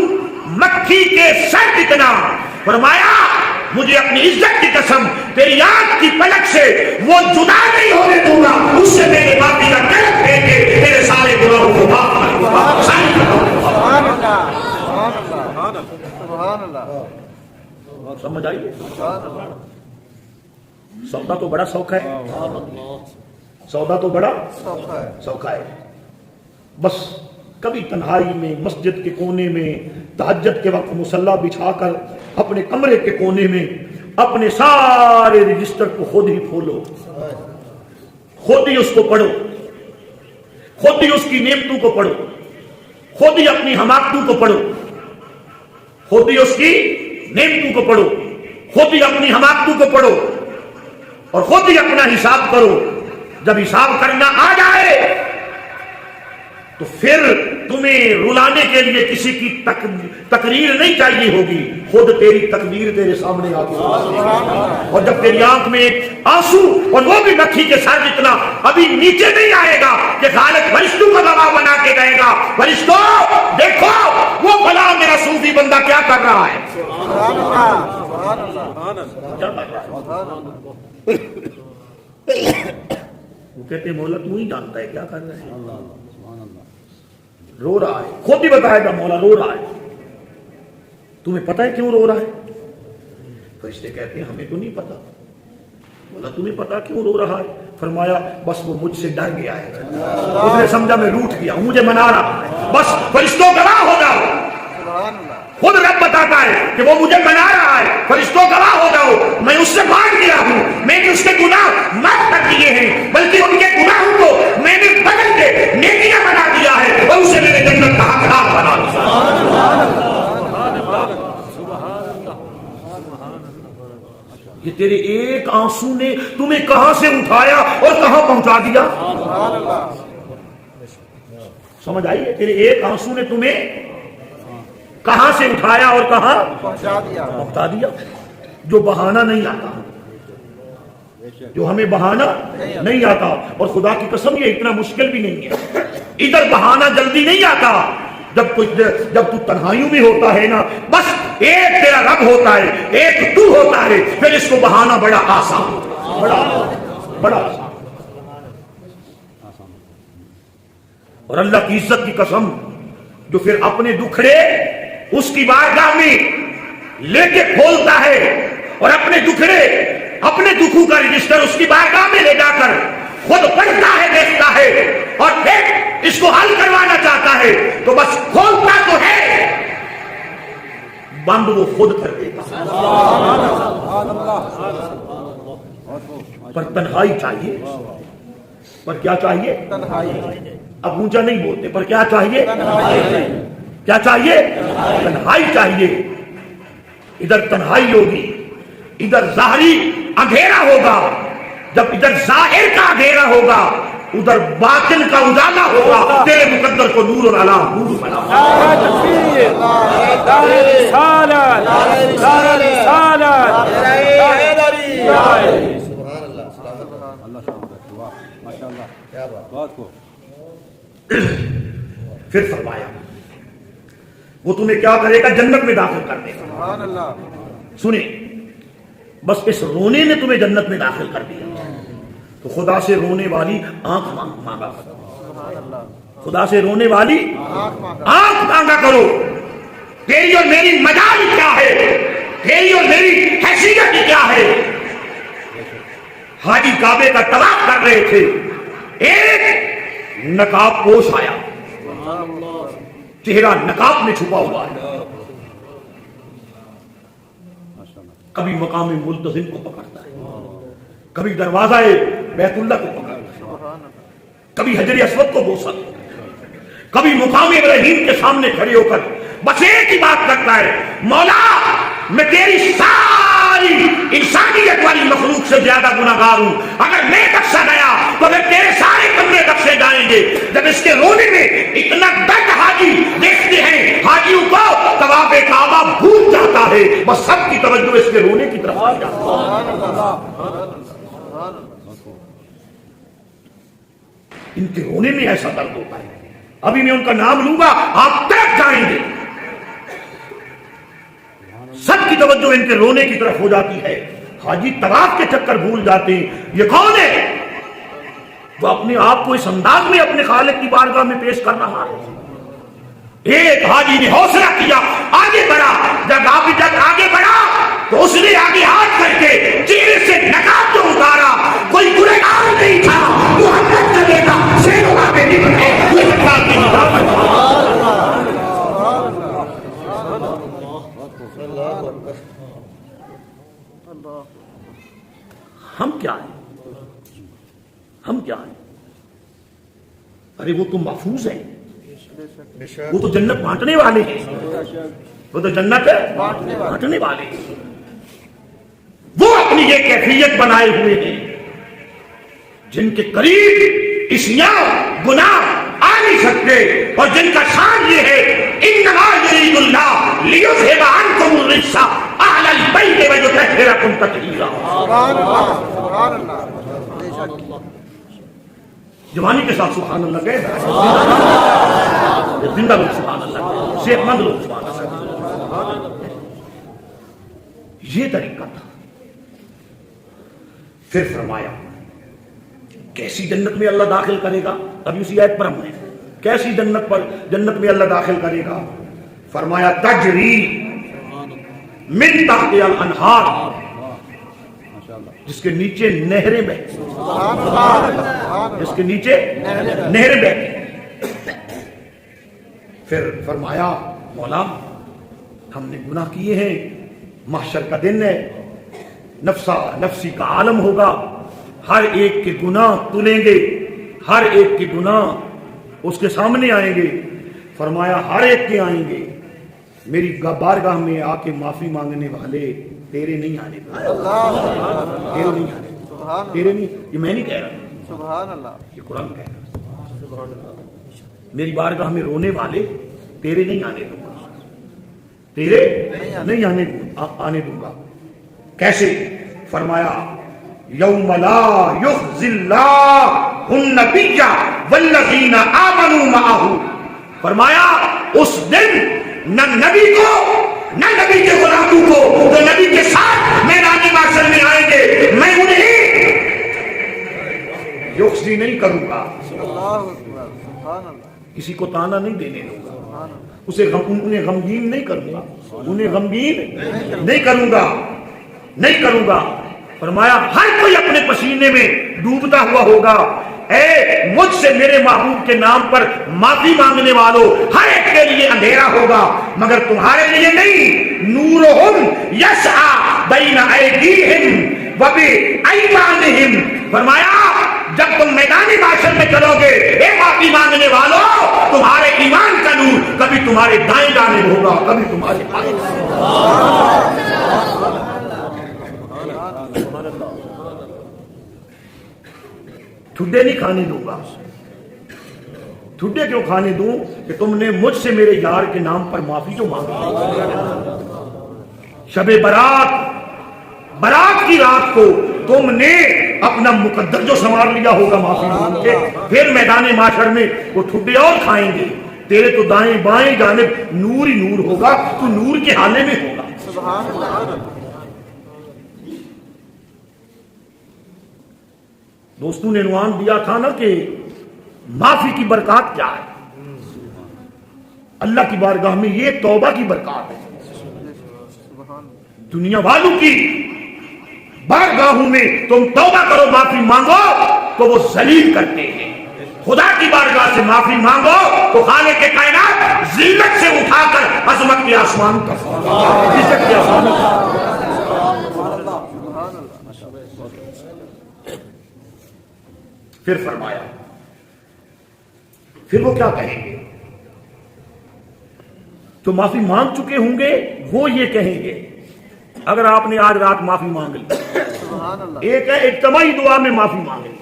مکھی کے سر کتنا. فرمایا مجھے اپنی عزت کی قسم تیری آنکھ کی پلک سے وہ جدا نہیں ہونے دوں گا، اس سے میرے معافی کا تلک دے کے میرے سارے گناہوں کو معاف کر دوں گا. سبحان اللہ. سبحان اللہ. سبحان اللہ. سمجھ آئیے؟ سبحان اللہ. سودا تو بڑا سوکھا ہے، سودا تو بڑا سوکھا ہے. سوکھا ہے. بس کبھی تنہائی میں مسجد کے کونے میں تہجد کے وقت مصلی بچھا کر اپنے کمرے کے کونے میں اپنے سارے رجسٹر کو خود ہی کھولو، خود ہی اس کو پڑھو، خود ہی اس کی نعمتوں کو پڑھو، خود ہی اپنی حماقتوں کو پڑھو، خود ہی اس کی نعمتوں کو پڑھو، خود ہی اپنی حماقتوں کو پڑھو اور خود ہی اپنا حساب کرو۔ جب حساب کرنا آ جائے تو پھر تمہیں رلانے کے لیے کسی کی تقریر نہیں چاہیے ہوگی، خود تیری تقریر تیرے سامنے آ گئی، اور جب تیری آنکھ میں آنسو اور وہ بھی مکھی کے سر جتنا ابھی نیچے نہیں آئے گا کہ خالق فرشتوں کو گواہ بنا کے کہے گا فرشتوں دیکھو وہ بھلا میرا صوفی بندہ کیا کر رہا ہے۔ وہ کہتے ہیں مولا تو ہی جانتا ہے کیا کر رہے ہیں، رو رہا ہے، خود ہی بتائے گا مولا رو رہا ہے، تمہیں پتہ ہے کیوں رو رہا ہے؟ فرشتے کہتے ہیں ہمیں تو نہیں پتا۔ مولا تمہیں پتا کیوں رو رہا ہے؟ فرمایا بس وہ مجھ سے ڈر گیا ہے، اس نے سمجھا میں روٹھ گیا ہوں، مجھے منا رہا ہے، بس فرشتوں گواہ ہو جاؤ۔ خود رب بتاتا ہے کہ وہ مجھے منا رہا ہے، فرشتوں گواہ ہو جاؤ، میں اس سے بھاگ گیا ہوں، میں نے اس کے گناہ معاف کر دیے ہیں، بلکہ ان کے گناہوں کو میں نے بدل کے نیکیاں بنا دیا ہے اور اسے میرے جنت کا حقدار بنا دیا۔ یہ تیرے ایک آنسو نے تمہیں کہاں سے اٹھایا اور کہاں پہنچا دیا، سمجھ آئی ہے؟ تیرے ایک آنسو نے تمہیں کہاں سے اٹھایا اور کہاں پہنچا دیا۔ جو بہانہ نہیں آتا، جو ہمیں بہانہ نہیں آتا، اور خدا کی قسم یہ اتنا مشکل بھی نہیں ہے، ادھر بہانہ جلدی نہیں آتا۔ جب تو تنہائیوں میں ہوتا ہے نا، بس ایک تیرا رب ہوتا ہے، ایک تو ہوتا ہے، پھر اس کو بہانا بڑا آسان، بڑا آسان۔ اور اللہ کی عزت کی قسم جو پھر اپنے دکھڑے اس کی بارگاہ میں لے کے کھولتا ہے اور اپنے دکھڑے اپنے دکھوں کا رجسٹر اس کی بارگاہ میں لے جا کر خود پڑھتا ہے، دیکھتا ہے اور پھر اس کو حل کروانا چاہتا ہے تو بس کھولتا تو ہے، بند وہ خود کر دیتا۔ پر تنہائی چاہیے، پر کیا چاہیے؟ اب اونچا نہیں بولتے، پر کیا چاہیے؟ کیا چاہیے؟ تنہائی چاہیے۔ ادھر تنہائی ہوگی، ادھر ظاہری اندھیرا ہوگا، جب ادھر ظاہر کا اندھیرا ہوگا ادھر باطن کا اجالا ہوگا، تیرے مقدر کو نور اور علام نور بنا۔ پھر فرمایا وہ تمہیں کیا کرے گا؟ جنت میں داخل کر دے گا۔ سنیں، بس اس رونے نے تمہیں جنت میں داخل کر دیا تو خدا سے رونے والی آنکھ مانگا کرو، خدا سے رونے والی آنکھ مانگا کرو۔ تیری اور میری مجال کیا ہے، تیری اور میری حیثیت کیا ہے؟ حاجی کعبے کا طواف کر رہے تھے، ایک نقاب پوش آیا، چہرہ نقاب میں چھپا ہوا ہے، کبھی مقام ملتزم کو پکڑتا ہے، کبھی دروازہ بیت اللہ کو پکڑتا ہے، کبھی حجر اسود کو بوسا، کبھی مقام ابراہیم کے سامنے کھڑے ہو کر بس ایک ہی بات کرتا ہے، مولا میں تیری ساری انسانیت والی مخلوق سے زیادہ گناہگار ہوں، اگر میں بخشا گیا تو میں تیرے سارے کمرے بخشے جائیں گے۔ جب اس کے رونے میں اتنا درد حاجی دیکھتے ہیں، حاجیوں کو طواف کعبہ بھول جاتا ہے، بس سب کی توجہ اس کے رونے کی طرف آ جاتی ہے۔ ان کے رونے میں ایسا درد ہوتا ہے، ابھی میں ان کا نام لوں گا آپ تڑپ جائیں گے، سب کی توجہ ان کے رونے کی طرف ہو جاتی ہے۔ حاجی طواف کے چکر بھول جاتے ہیں، یہ کون ہے جو اپنے آپ کو اس انداز میں اپنے خالق کی بارگاہ میں پیش کر رہا ہے؟ ایک حاجی نے حوصلہ کیا، آگے بڑھا، جب آگے بڑھا تو اس نے آگے ہاتھ کر کے چہرے سے نقاب جو اتارا، کوئی گنہگار نہیں تھا، محمد کا بیٹا شیروں کا بیٹی بنے، کوئی نقاب نہیں تھا۔ ہم کیا ہیں؟ ہم کیا ہیں؟ ارے وہ تو محفوظ ہیں، وہ تو جنت بانٹنے والے ہیں، وہ تو جنت بانٹنے والے ہیں۔ وہ اپنی یہ کیفیت بنائے ہوئے ہیں جن کے قریب اسیاں گناہ آ نہیں سکتے، اور جن کا شان یہ ہے انما یرید اللہ لیذھب عنکم الرجس اہل البیت ویطہرکم تطہیرا۔ سبحان اللہ، سبحان اللہ، بے شک جوانی کے ساتھ سبحان اللہ کہے، زندہ لوگ سبحان اللہ، صحت مند لوگ سبحان اللہ۔ یہ طریقہ تھا۔ پھر فرمایا کیسی جنت میں اللہ داخل کرے گا، ابھی اسی آیت پر ہم ہیں، کیسی جنت میں اللہ داخل کرے گا؟ فرمایا تجری من تحت الانہار، جس کے نیچے نہریں بہتی، جس کے نیچے نہریں بہتی۔ پھر فرمایا مولا ہم نے گناہ کیے ہیں، محشر کا دن ہے، نفسا نفسی کا عالم ہوگا، ہر ایک کے گناہ تلیں گے، ہر ایک کے گناہ اس کے سامنے آئیں گے۔ فرمایا ہر ایک کے آئیں گے، میری بارگاہ میں آ کے معافی مانگنے والے تیرے نہیں آنے دوں گا، تیرے نہیں آنے دوں گا، تیرے نہیں، یہ میں نہیں کہہ رہا، سبحان اللہ، یہ قرآن کہہ رہا ہے۔ میری بارگاہ میں رونے والے تیرے نہیں آنے دوں گا، تیرے نہیں آنے دوں گا۔ کیسے؟ فرمایا یوم لا یخزی اللہ النبی والذین آمنوا معہ، فرمایا اس دن نہ نبی کو نہ نبی کے غلاموں کو جو نبی کے ساتھ میدان محشر میں آئیں گے، میں انہیں یخزی نہیں کروں گا، اللہ اکبر، سبحان اللہ، کسی کو تانا نہیں دینے دوں گا، انہیں غمگین نہیں کروں گا، انہیں غمگین نہیں کروں گا، نہیں کروں گا۔ فرمایا ہر کوئی اپنے پسینے میں ڈوبتا ہوا ہوگا، اے مجھ سے میرے محبوب کے نام پر معافی مانگنے والوں، ہر ایک کے لیے اندھیرا ہوگا مگر تمہارے لیے نہیں۔ نورہم یسعی بین ایدیہم وبایمانہم، فرمایا جب تم میدان محشر میں چلو گے، اے معافی مانگنے والوں، تمہارے ایمان کا نور کبھی تمہارے دائیں جانب ہوگا، کبھی تمہارے بائیں۔ ٹھڈے نہیں کھانے دوں گا۔ ٹھڈے کیوں کھانے دوں؟ کہ تم نے مجھ سے میرے یار کے نام پر معافی جو مانگی، شب برات کی رات کو تم نے اپنا مقدر جو سنوار لیا ہوگا معافی مانگ کے، پھر میدان معاشر میں وہ ٹھڈے اور کھائیں گے، تیرے تو دائیں بائیں جانب نور ہی نور ہوگا، تو نور کے حالے میں ہوگا۔ سبحان اللہ، دوستوں نے عنوان دیا تھا نا کہ معافی کی برکات کیا ہے؟ اللہ کی بارگاہ میں یہ توبہ کی برکات ہے۔ دنیا والوں کی بارگاہوں میں تم توبہ کرو، معافی مانگو تو وہ ذلیل کرتے ہیں، خدا کی بارگاہ سے معافی مانگو تو خالق کائنات ذلت سے اٹھا کر عظمت کے آسمان کا عزت کے آسمان کا۔ پھر فرمایا پھر وہ کیا کہیں گے؟ تو معافی مانگ چکے ہوں گے وہ یہ کہیں گے، اگر آپ نے آج رات معافی مانگ لی، ایک ہے اجتماعی دعا میں معافی مانگ لی،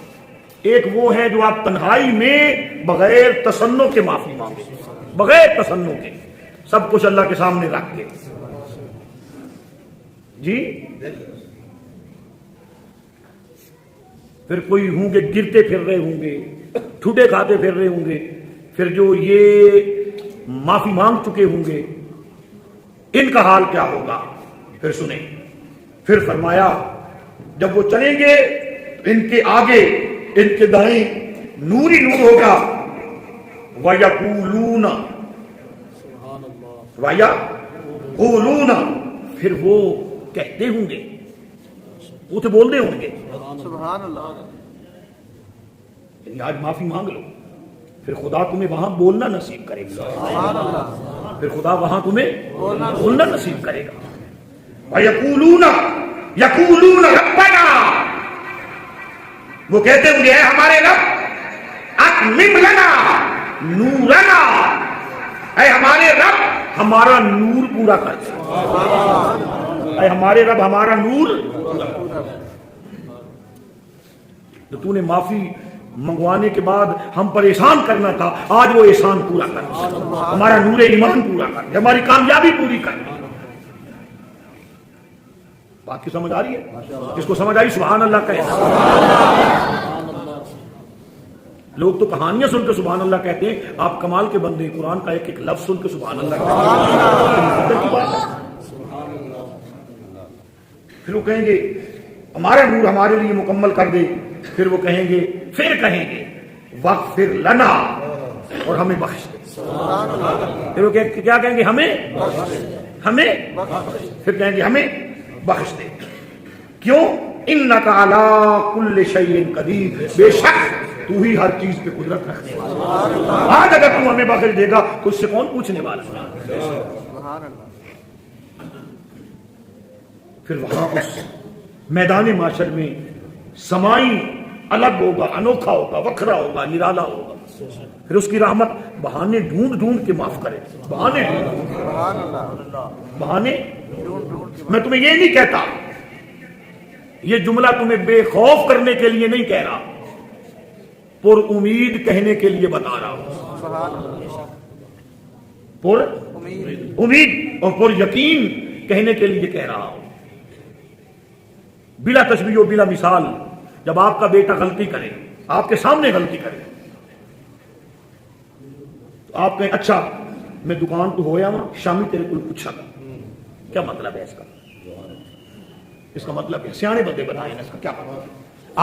ایک وہ ہے جو آپ تنہائی میں بغیر تصنع کے معافی مانگے، بغیر تصنع کے سب کچھ اللہ کے سامنے رکھ کے۔ جی پھر کوئی ہوں گے گرتے پھر رہے ہوں گے، ٹھوٹے کھاتے پھر رہے ہوں گے، پھر جو یہ معافی مانگ چکے ہوں گے ان کا حال کیا ہوگا؟ پھر سنیں، پھر فرمایا جب وہ چلیں گے ان کے آگے ان کے دائیں نور ہی نور ہوگا، وَيَقُولُونَ پھر وہ کہتے ہوں گے، وہ تو بولتے ہوں گے، سبحان اللہ، یعنی آج معافی مانگ لو، پھر خدا تمہیں وہاں بولنا نصیب کرے گا، سبحان اللہ، پھر خدا وہاں تمہیں بولنا نصیب کرے گا۔ وَيَقُولُونَ یقولون ربنا، وہ کہتے ہوئے ہیں ہمارے رب اتمم لنا نورنا، اے ہمارے رب ہمارا نور پورا کر دے، اے ہمارے رب ہمارا نور پورا کر دے۔ تو تو نے معافی منگوانے کے بعد ہم پر احسان کرنا تھا، آج وہ احسان پورا کر دے، ہمارا نور ایمان پورا کر دے، ہماری کامیابی پوری کر دے۔ بات کی سمجھ آ رہی ہے؟ جس کو سمجھ آئی سبحان اللہ کہے۔ لوگ تو کہانیاں سن کے سبحان اللہ کہتے ہیں، آپ کمال کے بندے، قرآن کا ایک ایک لفظ سن کے سبحان اللہ کہتے ہیں۔ پھر وہ کہیں گے ہمارا نور ہمارے لیے مکمل کر دے، پھر وہ کہیں گے وَاغْفِرْ لَنَا، اور ہمیں بخش دے۔ پھر وہ کیا کہیں گے؟ ہمیں پھر کہیں گے ہمیں بخش دے۔ کیوں؟ اِنَّكَ عَلَىٰ كُلِّ شَيْءٍ قَدِيرٌ، بے شک تو ہی ہر چیز پہ قدرت رکھنے والا۔ آج اگر تو ہمیں بخش دے گا تو اس سے کون پوچھنے والا؟ پھر وہاں اس میدان معاشر میں سمائی الگ ہوگا، انوکھا ہوگا، وکھرا ہوگا، نرالا ہوگا۔ پھر اس کی رحمت بہانے ڈھونڈ ڈھونڈ کے معاف کرے، بہانے میں تمہیں یہ نہیں کہتا، یہ جملہ تمہیں بے خوف کرنے کے لیے نہیں کہہ رہا، پر امید کہنے کے لیے بتا رہا ہوں، پر امید اور پر یقین کہنے کے لیے کہہ رہا ہوں، بلا تشبیہ و بلا مثال۔ جب آپ کا بیٹا غلطی کرے، آپ کے سامنے غلطی کرے، تو آپ کہیں اچھا میں دکان تو ہویا ہوں، شامی تیرے کو پوچھا گا، کیا مطلب ہے اس کا؟ اس کا مطلب ہے سیانے بندے بتائیں اس کا کیا مطلب ہے؟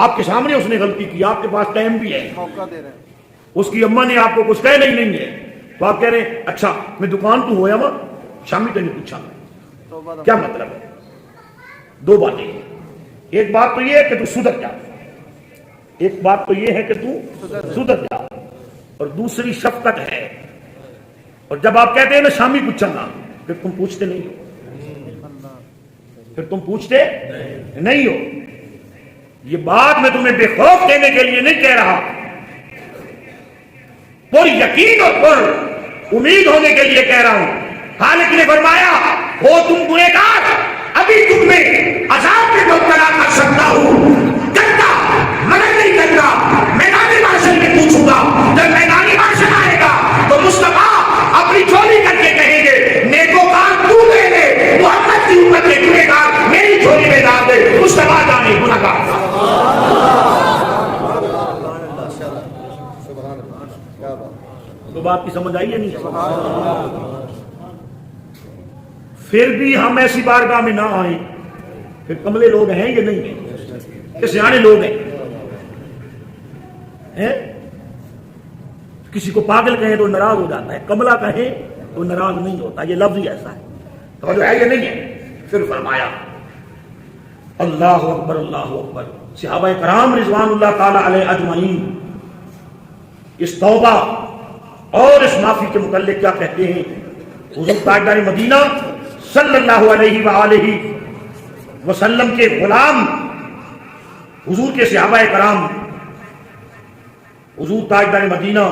آپ کے سامنے اس نے غلطی کی، آپ کے پاس ٹائم بھی ہے، موقع دے رہے ہیں، اس کی اماں نے آپ کو کچھ کہہ نہیں ہے، تو آپ کہہ رہے ہیں اچھا میں دکان تو ہویا ہوں، شامی تیرے پوچھا گا، کیا مطلب ہے؟ دو باتیں ہیں، ایک بات تو یہ ہے کہ تو سدھر جا، ایک بات تو یہ ہے کہ تو سدھر جا، اور دوسری شفقت ہے۔ اور جب آپ کہتے ہیں نا شامی پوچھا گا، پھر تم پوچھتے نہیں ہو، پھر تم پوچھتے نہیں ہو۔ یہ بات میں تمہیں بے خوف کہنے کے لیے نہیں کہہ رہا، پر یقین اور پر امید ہونے کے لیے کہہ رہا ہوں۔ خالق نے فرمایا ہو تم گنہگار، ابھی تم میں عذاب میں مبتلا کر سکتا ہوں، کرتا مگر نہیں کرتا، میدانی معاشر میں پوچھوں گا۔ جب میدانی معاشر آئے گا تو مصطفیٰ اپنی جھولی کر کے کہیں گے نیکوکار تو لے لے، محمد کی امت کے گنہگار میری جھولی میں ڈال دے، مصطفیٰ جانے گنہگار۔ تو بات کی سمجھ آئی ہے نہیں؟ پھر بھی ہم ایسی بارگاہ میں نہ آئیں، پھر کملے لوگ ہیں یا نہیں ہیں کہ سیانے لوگ ہیں؟ کسی کو پاگل کہیں تو ناراض ہو جاتا ہے، کملا کہیں تو ناراض نہیں ہوتا، یہ لفظ ہی ایسا ہے۔ تو جو ہے یہ نہیں ہے۔ پھر فرمایا اللہ اکبر اللہ اکبر۔ صحابہ کرام رضوان اللہ تعالی علیہ اجمعین اس توبہ اور اس معافی کے متعلق کیا کہتے ہیں؟ حضور تاجدار مدینہ صلی اللہ علیہ وآلہ وسلم کے غلام، حضور کے صحابہ کرام، حضور تاجدار مدینہ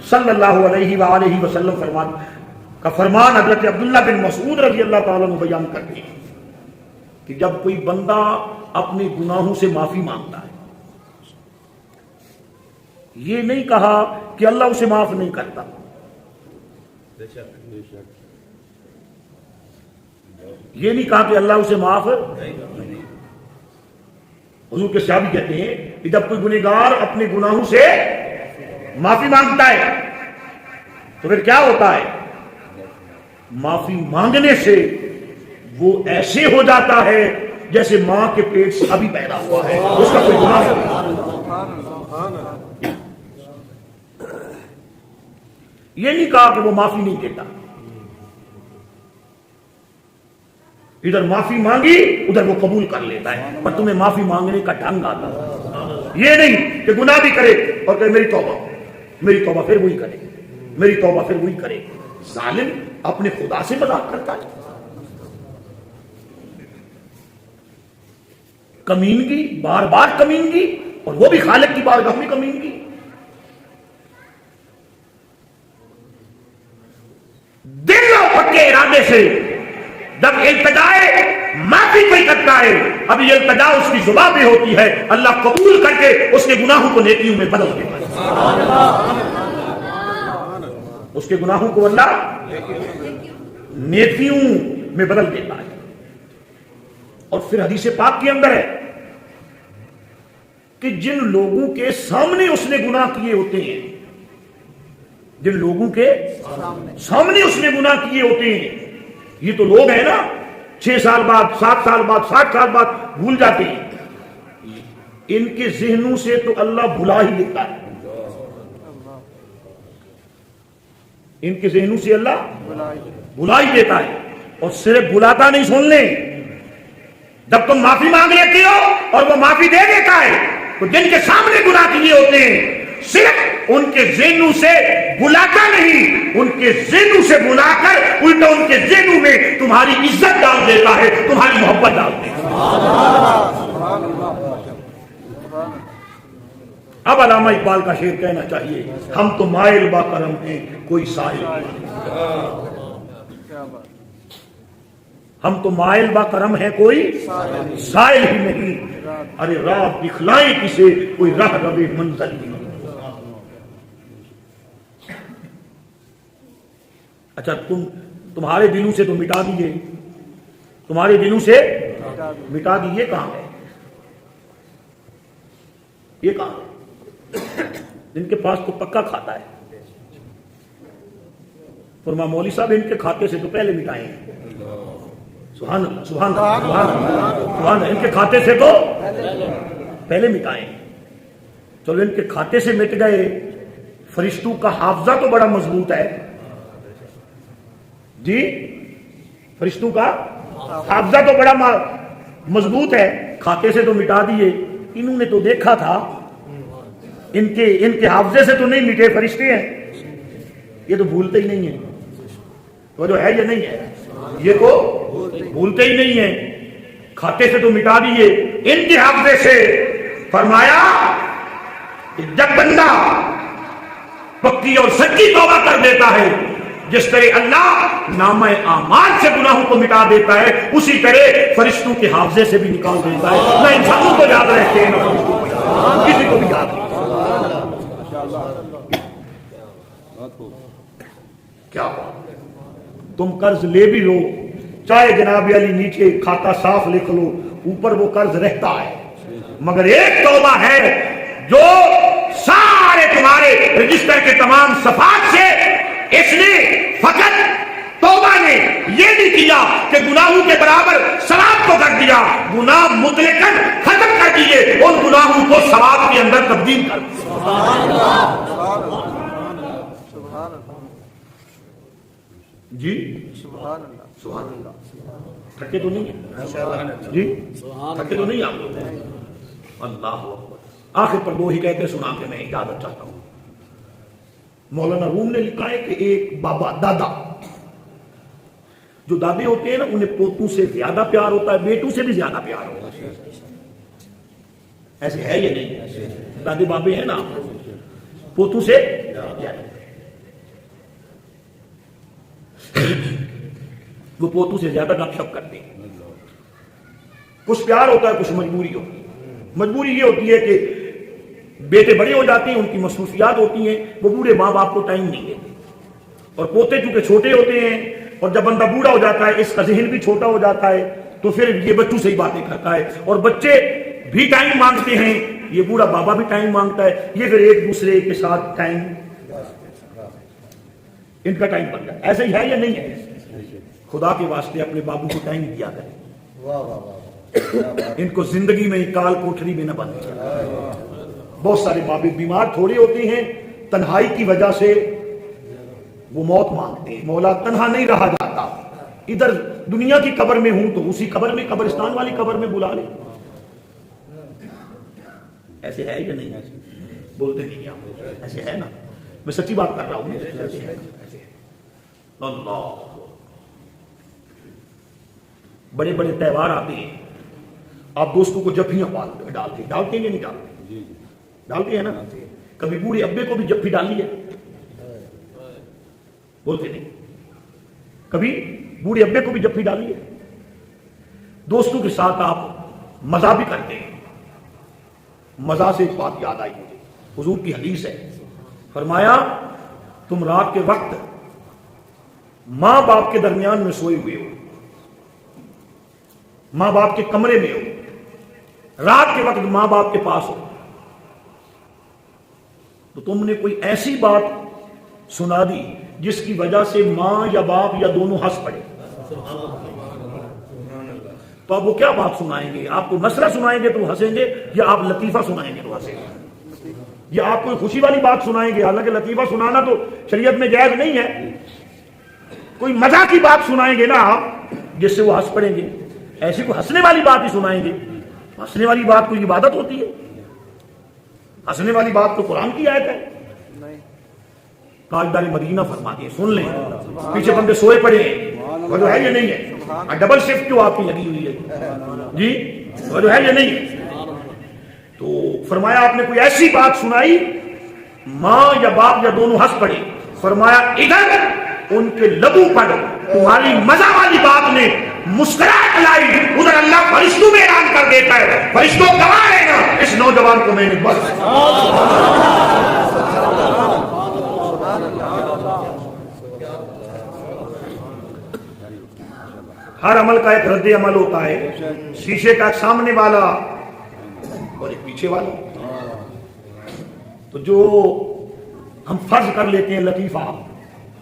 صلی اللہ علیہ وآلہ وسلم کا فرمان حضرت عبداللہ بن مسعود رضی اللہ تعالیٰ عنہ بیان کرتے ہیں کہ جب کوئی بندہ اپنے گناہوں سے معافی مانگتا ہے، یہ نہیں کہا کہ اللہ اسے معاف نہیں کرتا، یہ نہیں کہا کہ اللہ اسے معاف حضور کے صحابی کہتے ہیں کہ جب کوئی گنہگار اپنے گناہوں سے معافی مانگتا ہے تو پھر کیا ہوتا ہے؟ معافی مانگنے سے وہ ایسے ہو جاتا ہے جیسے ماں کے پیٹ سے ابھی پیدا ہوا ہے، اس کا کوئی گناہ نہیں۔ یہ نہیں کہا کہ وہ معافی نہیں دیتا، ادھر معافی مانگی ادھر وہ قبول کر لیتا ہے، پر تمہیں معافی مانگنے کا ڈھنگ آتا ہے۔ یہ نہیں کہ گناہ بھی کرے اور کہ میری توبہ پھر وہی کرے، میری توبہ پھر وہی کرے۔ ظالم اپنے خدا سے مذاق کرتا ہے۔ کمینگی، بار بار کمینگی، اور وہ بھی خالق کی بارگاہ میں کمینگی. دل اور پکے ارادے سے جب التجائے معافی کوئی کرتا ہے، اب یہ التجا اس کی زبان پہ ہوتی ہے، اللہ قبول کر کے اس کے گناہوں کو نیکیوں میں بدل دیتا ہے. اس کے گناہوں کو اللہ نیکیوں میں بدل دیتا ہے. اور پھر حدیث پاک کے اندر ہے کہ جن لوگوں کے سامنے اس نے گناہ کیے ہوتے ہیں، جن لوگوں کے سامنے اس نے گناہ کیے ہوتے ہیں، یہ تو لوگ ہیں نا 6 سال بعد، 7 سال بعد، 60 سال بعد بھول جاتے ہیں. ان کے ذہنوں سے تو اللہ بھلا ہی دیتا ہے. ان کے ذہنوں سے اللہ بھلا ہی دیتا ہے. اور صرف بھلاتا نہیں، سن لیں، جب تم معافی مانگ لیتے ہو اور وہ معافی دے دیتا ہے تو جن کے سامنے گناہ کیے ہوتے ہیں صرف ان کے ذہنوں سے بلاتا نہیں، ان کے ذہنوں سے بلا کر الٹا ان کے ذہنوں میں تمہاری عزت ڈال دیتا ہے، تمہاری محبت ڈال دیتا ہے. اب علامہ اقبال کا شعر کہنا چاہیے، ہم تو مائل با کرم ہیں کوئی سائل نہیں. ہم تو مائل با کرم ہے کوئی سائل ہی نہیں. ارے راہ دکھلائیں کسے کوئی راہ روے منزل ہی نہیں. اچھا تمہارے دلوں سے تو مٹا دیے، تمہارے دلوں سے مٹا دیے، کہاں ہے یہ؟ کہاں ہے جن کے پاس تو پکا کھاتا ہے؟ فرما مولوی صاحب ان کے کھاتے سے تو پہلے مٹائے ہیں. سبحان اللہ، سبحان اللہ، سبحان اللہ، سبحان اللہ. ان کے کھاتے سے تو پہلے مٹائے. چلو ان کے کھاتے سے مٹ گئے. فرشتوں کا حافظہ تو بڑا مضبوط ہے جی، فرشتوں کا حافظہ تو بڑا مضبوط ہے. کھاتے سے تو مٹا دیے. انہوں نے تو دیکھا تھا، ان کے حافظے سے تو نہیں مٹے، فرشتے ہیں یہ تو بھولتے ہی نہیں ہیں. وہ جو ہے یہ نہیں ہے، یہ تو بھولتے ہی نہیں ہیں. کھاتے سے تو مٹا دیے، ان کے حافظے سے. فرمایا کہ جب بندہ پکی اور سچی توبہ کر دیتا ہے، جس طرح اللہ نامہ اعمال سے گناہوں کو مٹا دیتا ہے، اسی طرح فرشتوں کے حافظے سے بھی نکال دیتا ہے. نہ انسانوں کو یاد رہتے ہیں، نہ فرشتوں کو یاد، کسی کو بھی یاد نہیں. کیا تم قرض لے بھی لو، چاہے جناب علی نیچے کھاتا صاف لکھ لو، اوپر وہ قرض رہتا ہے. مگر ایک توبہ ہے جو سارے تمہارے رجسٹر کے تمام صفحات سے، اس نے فقط توبہ نے یہ نہیں کیا کہ گناہوں کے برابر ثواب کو کر دیا، گناہ مطلقاً ختم کر دیے، ان گناہوں کو ثواب کے اندر تبدیل کر دیا. جی سبحان اللہ. تھکے تو نہیں جی، تھکے تو نہیں آپ؟ اللہ آخر پر 2 حکایتیں سنا کے میں اجازت چاہتا ہوں. مولانا روم نے لکھا ہے کہ ایک بابا دادا، جو دادے ہوتے ہیں نا انہیں پوتوں سے زیادہ پیار ہوتا ہے، بیٹوں سے بھی زیادہ پیار ہوتا ہے. ایسے ہے یہ نہیں؟ دادے بابے ہیں نا، پوتوں سے وہ پوتوں سے زیادہ گپ شپ کرتے ہیں. کچھ پیار ہوتا ہے، کچھ مجبوری ہوتی ہے. مجبوری یہ ہوتی ہے کہ بیٹے بڑے ہو جاتے ہیں، ان کی مصروفیات ہوتی ہیں، وہ بوڑھے ماں باپ کو ٹائم نہیں دیتے. اور پوتے چونکہ چھوٹے ہوتے ہیں، اور جب بندہ بوڑھا ہو جاتا ہے اس کا ذہن بھی چھوٹا ہو جاتا ہے، تو پھر یہ بچوں سے ہی باتیں کرتا ہے. اور بچے بھی ٹائم مانگتے ہیں، یہ بوڑھا بابا بھی ٹائم مانگتا ہے، یہ پھر ایک دوسرے کے ساتھ ٹائم، ان کا ٹائم بن جاتا ہے. ایسا ہی ہے یا نہیں ہے؟ خدا کے واسطے اپنے بابو کو ٹائم دیا کریں، ان کو زندگی میں کال کوٹری میں نہ بند کیا. بہت سارے بابے بیمار تھوڑے ہوتے ہیں، تنہائی کی وجہ سے وہ موت مانگتے ہیں. مولا تنہا نہیں رہا جاتا، ادھر دنیا کی قبر میں ہوں تو اسی قبر میں، قبرستان والی قبر میں بلا لے. ایسے ہے یا نہیں؟ بولتے نہیں آپ، ایسے ہے نا؟ میں سچی بات کر رہا ہوں. اللہ، بڑے بڑے تہوار آتے ہیں، آپ دوستوں کو جفیاں ڈالتے ہیں یا نہیں ڈالتے؟ ڈالتے ہیں نا. کبھی بوڑھے ابے کو بھی جفی ڈالی ہے؟ بولتے نہیں. کبھی بوڑھے ابے کو بھی جفی ڈالی ہے؟ دوستوں کے ساتھ آپ مزہ بھی کرتے ہیں. مزہ سے ایک بات یاد آئی مجھے، حضور کی حدیث ہے، فرمایا تم رات کے وقت ماں باپ کے درمیان میں سوئے ہوئے ہو، ماں باپ کے کمرے میں ہو، رات کے وقت ماں باپ کے پاس ہو، تو تم نے کوئی ایسی بات سنا دی جس کی وجہ سے ماں یا باپ یا دونوں ہنس پڑے، تو آپ وہ کیا بات سنائیں گے؟ آپ کو مسئلہ سنائیں گے تو ہنسیں گے، یا آپ لطیفہ سنائیں گے تو ہنسیں گے، یا آپ کوئی خوشی والی بات سنائیں گے؟ حالانکہ لطیفہ سنانا تو شریعت میں جائز نہیں ہے. کوئی مزاح کی بات سنائیں گے نا آپ جس سے وہ ہنس پڑیں گے. ایسی کوئی ہنسنے والی بات ہی سنائیں گے. ہنسنے والی بات کوئی عبادت ہوتی ہے؟ ہنسنے والی بات تو قرآن کی آیت ہے. تاجدار مدینہ فرماتی ہے، سن لیں، پیچھے بندے سوئے پڑے ہیں، وہ جو ہے یہ نہیں ہے، ڈبل شفٹ کیوں آپ کی لگی ہوئی ہے جی، وہ جو ہے یہ نہیں ہے. تو فرمایا آپ نے کوئی ایسی بات سنائی ماں یا باپ یا دونوں ہنس پڑے، فرمایا ادھر ان کے لبوں پر تمہاری مزہ والی بات نے مسکراہٹ لائی، ادھر اللہ فرشتوں میں اعلان کر دیتا ہے، فرشتوں گواہ ہے نا اس نوجوان کو میں نے بس. ہر عمل کا ایک رد عمل ہوتا ہے. شیشے کا ایک سامنے والا اور ایک پیچھے والا. تو جو ہم فرض کر لیتے ہیں لطیفہ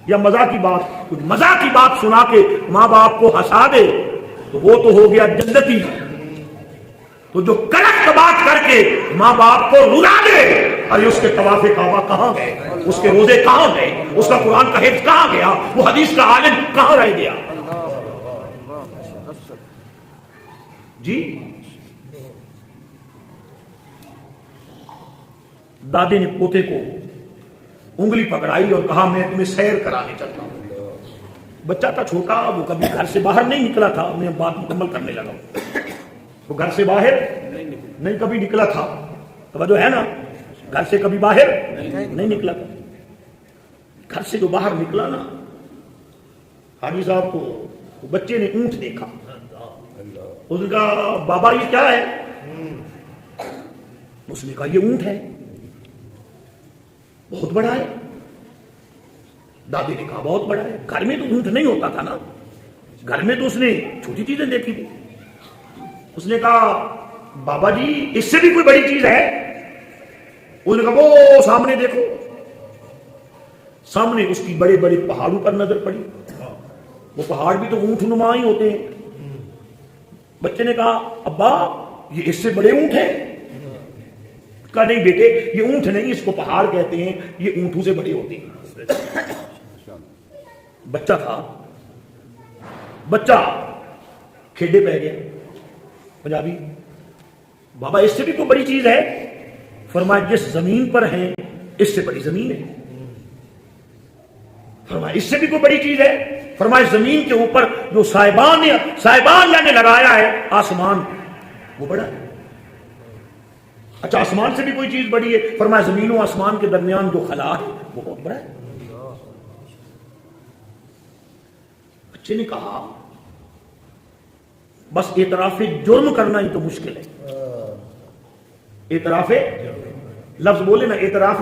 یا مزاح کی بات، کچھ مزاح کی بات سنا کے ماں باپ کو ہنسا دے تو وہ تو ہو گیا جنتی. تو جو کڑک بات کر کے ماں باپ کو رلا دے، ارے اس کے طواف کعبہ کہاں گئے، اس کے روزے کہاں گئے، اس کا قرآن کا حفظ کہاں گیا، وہ حدیث کا عالم کہاں رہ گیا جی. دادے نے پوتے کو انگلی پکڑائی اور کہا میں تمہیں سیر کرانے چلتا ہوں. بچہ تھا چھوٹا، وہ کبھی گھر سے باہر نہیں نکلا تھا. میں بات مکمل کرنے لگا. وہ گھر سے باہر نہیں کبھی نکلا تھا. توجہ ہے نا، گھر سے کبھی باہر نہیں نکلا تھا. گھر سے جو باہر نکلا نا، حاجی صاحب کو بچے نے اونٹ دیکھا. اس نے کہا بابا یہ کیا ہے؟ اس نے کہا یہ اونٹ ہے، بہت بڑا ہے. دادی نے کہا بہت بڑا ہے. گھر میں تو اونٹ نہیں ہوتا تھا نا، گھر میں تو اس نے چھوٹی چیزیں دیکھی تھی. اس نے کہا بابا جی اس سے بھی کوئی بڑی چیز ہے؟ اس نے کہا وہ سامنے دیکھو. سامنے اس کی بڑے بڑے پہاڑوں پر نظر پڑی. وہ پہاڑ بھی تو اونٹ نما ہی ہوتے ہیں. بچے نے کہا ابا یہ اس سے بڑے اونٹ ہیں؟ کہا نہیں بیٹے یہ اونٹ نہیں، اس کو پہاڑ کہتے ہیں، یہ اونٹوں سے بڑے ہوتے ہیں. بچہ تھا، بچہ کھیڈے پہ گیا. پنجابی بابا اس سے بھی کوئی بڑی چیز ہے؟ فرمایا جس زمین پر ہیں اس سے بڑی زمین ہے. فرمایا اس سے بھی کوئی بڑی چیز ہے؟ فرمایا زمین کے اوپر جو سائبان نے لگایا ہے آسمان، وہ بڑا ہے. اچھا آسمان سے بھی کوئی چیز بڑی ہے؟ فرمایا زمین و آسمان کے درمیان جو خلا ہے وہ بہت بڑا ہے. بچے نے کہا بس اعتراف جرم کرنا ہی تو مشکل ہے. اعتراف لفظ بولے نا، اعتراف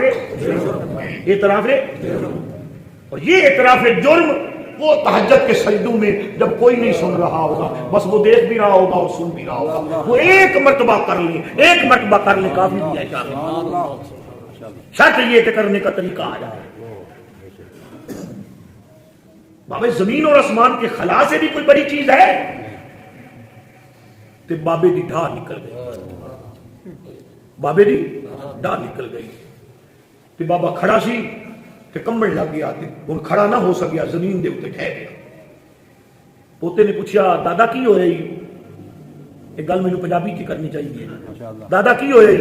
اور یہ اعتراف جرم وہ تہجد کے سجدوں میں جب کوئی نہیں سن رہا ہوگا، بس وہ دیکھ بھی رہا ہوگا اور سن بھی رہا ہوگا، وہ ایک مرتبہ کر لیں کافی بھی ہے. شرط یہ کہ کرنے کا طریقہ آ جائے. بابے زمین اور آسمان کے خلا سے بھی کوئی بڑی چیز ہے؟ تے بابے دی ڈھا نکل گئی. بابے دی ڈھا نکل گئی. تے بابا کھڑا سی تے کمبل لگ گیا، ہن کھڑا نہ ہو سکیا، زمین دے اوتے ٹھہر گیا. پوتے نے پوچھا دادا کی ہوئے؟ ایک گل مینوں پنجابی کی کرنی چاہیے. دادا کی ہوئے؟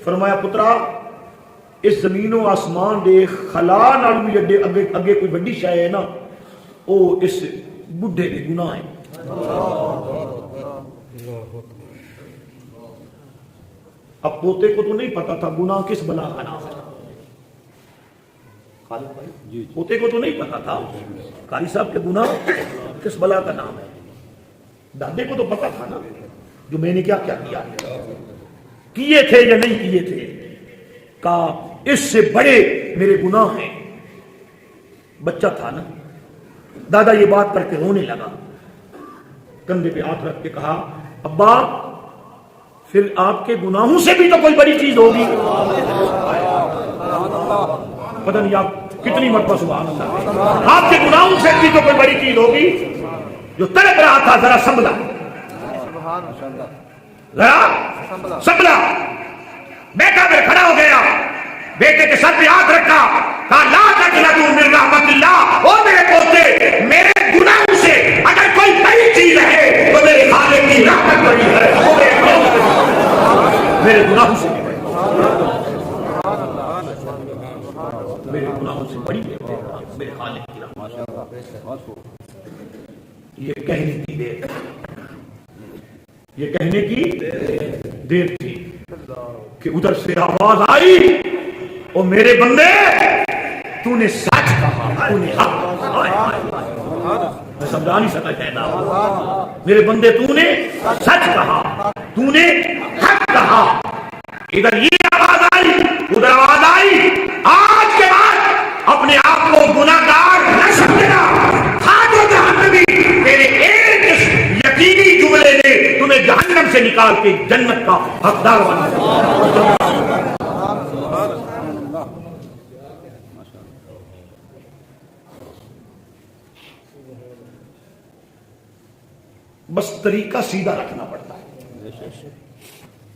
فرمایا پترا اس زمین و آسمان دے خلا نال بھی اگے کوئی بڑی شے ہے نا، او اس بڈھے دے گناہ ہیں. اب پوتے کو تو نہیں پتا تھا گناہ کس بلا کا نام ہے، پوتے کو تو نہیں پتا تھا قاری صاحب کے گناہ کس بلا کا نام ہے، دادے کو تو پتا تھا نا جو میں نے کیا کیا کیے تھے یا نہیں کیے تھے، کہا اس سے بڑے میرے گناہ ہیں۔ بچہ تھا نا، دادا یہ بات کر کے رونے لگا، کندھے پہ ہاتھ رکھ کے کہا ابا پھر آپ کے گناہوں سے بھی تو کوئی بڑی چیز ہوگی، پتہ نہیں آپ کتنی مرتبہ سبحان اللہ، آپ کے گناہوں سے بھی تو کوئی بڑی چیز ہوگی، جو تڑپ رہا تھا ذرا سنبھلا، ذرا سنبھلا، بیٹا پھر کھڑا ہو گیا، بیٹے کے سر پہ ہاتھ رکھا، کہا لا تقنطوا من رحمت اللہ، او میرے پوتے میرے گناہوں سے اگر کوئی بڑی چیز ہے تو میرے خالق کی رحمت بڑی ہے، میرے گناہوں سے میرے گناہوں سے بڑی ہے میرے خالق کی رحمت۔ یہ کہنے کی دیر، یہ کہنے کی دیر تھی کہ ادھر سے آواز آئی او میرے بندے تو نے سچ کہا، تو نے حق، میں سمجھا نہیں سکا کہنا، میرے بندے تو نے سچ کہا، تو نے حق کہا، ادھر یہ آواز آئی ادھر آواز آئی، آج کے بعد اپنے آپ کو گناہگار نہ سمجھنا، خاطر جہنمی، تیرے ایک یقینی جملے نے تمہیں جہنم سے نکال کے جنت کا حقدار بنا دیا۔ بس طریقہ سیدھا رکھنا پڑتا ہے۔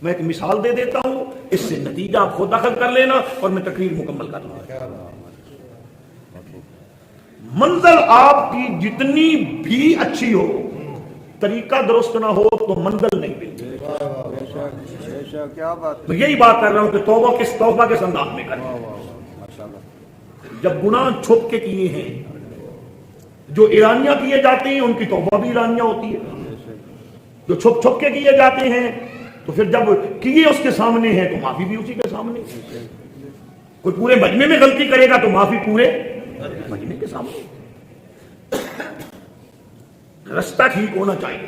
میں ایک مثال دے دیتا ہوں، اس سے نتیجہ آپ خود دخل کر لینا اور میں تقریر مکمل کر لوں۔ منزل آپ کی جتنی بھی اچھی ہو، طریقہ درست نہ ہو تو منزل نہیں ملتی۔ میں یہی بات کر رہا ہوں کہ توبہ کس انداز میں کریں۔ جب گناہ چھپ کے کیے ہیں، جو ایرانیاں کیے جاتے ہیں ان کی توبہ بھی ایرانیاں ہوتی ہے، جو چھپ چھپ کے کیے جاتے ہیں تو پھر جب کیے اس کے سامنے ہیں تو معافی بھی اسی کے سامنے۔ کوئی پورے مجمع میں غلطی کرے گا تو معافی پورے مجمع کے سامنے۔ رستہ ٹھیک ہونا چاہیے۔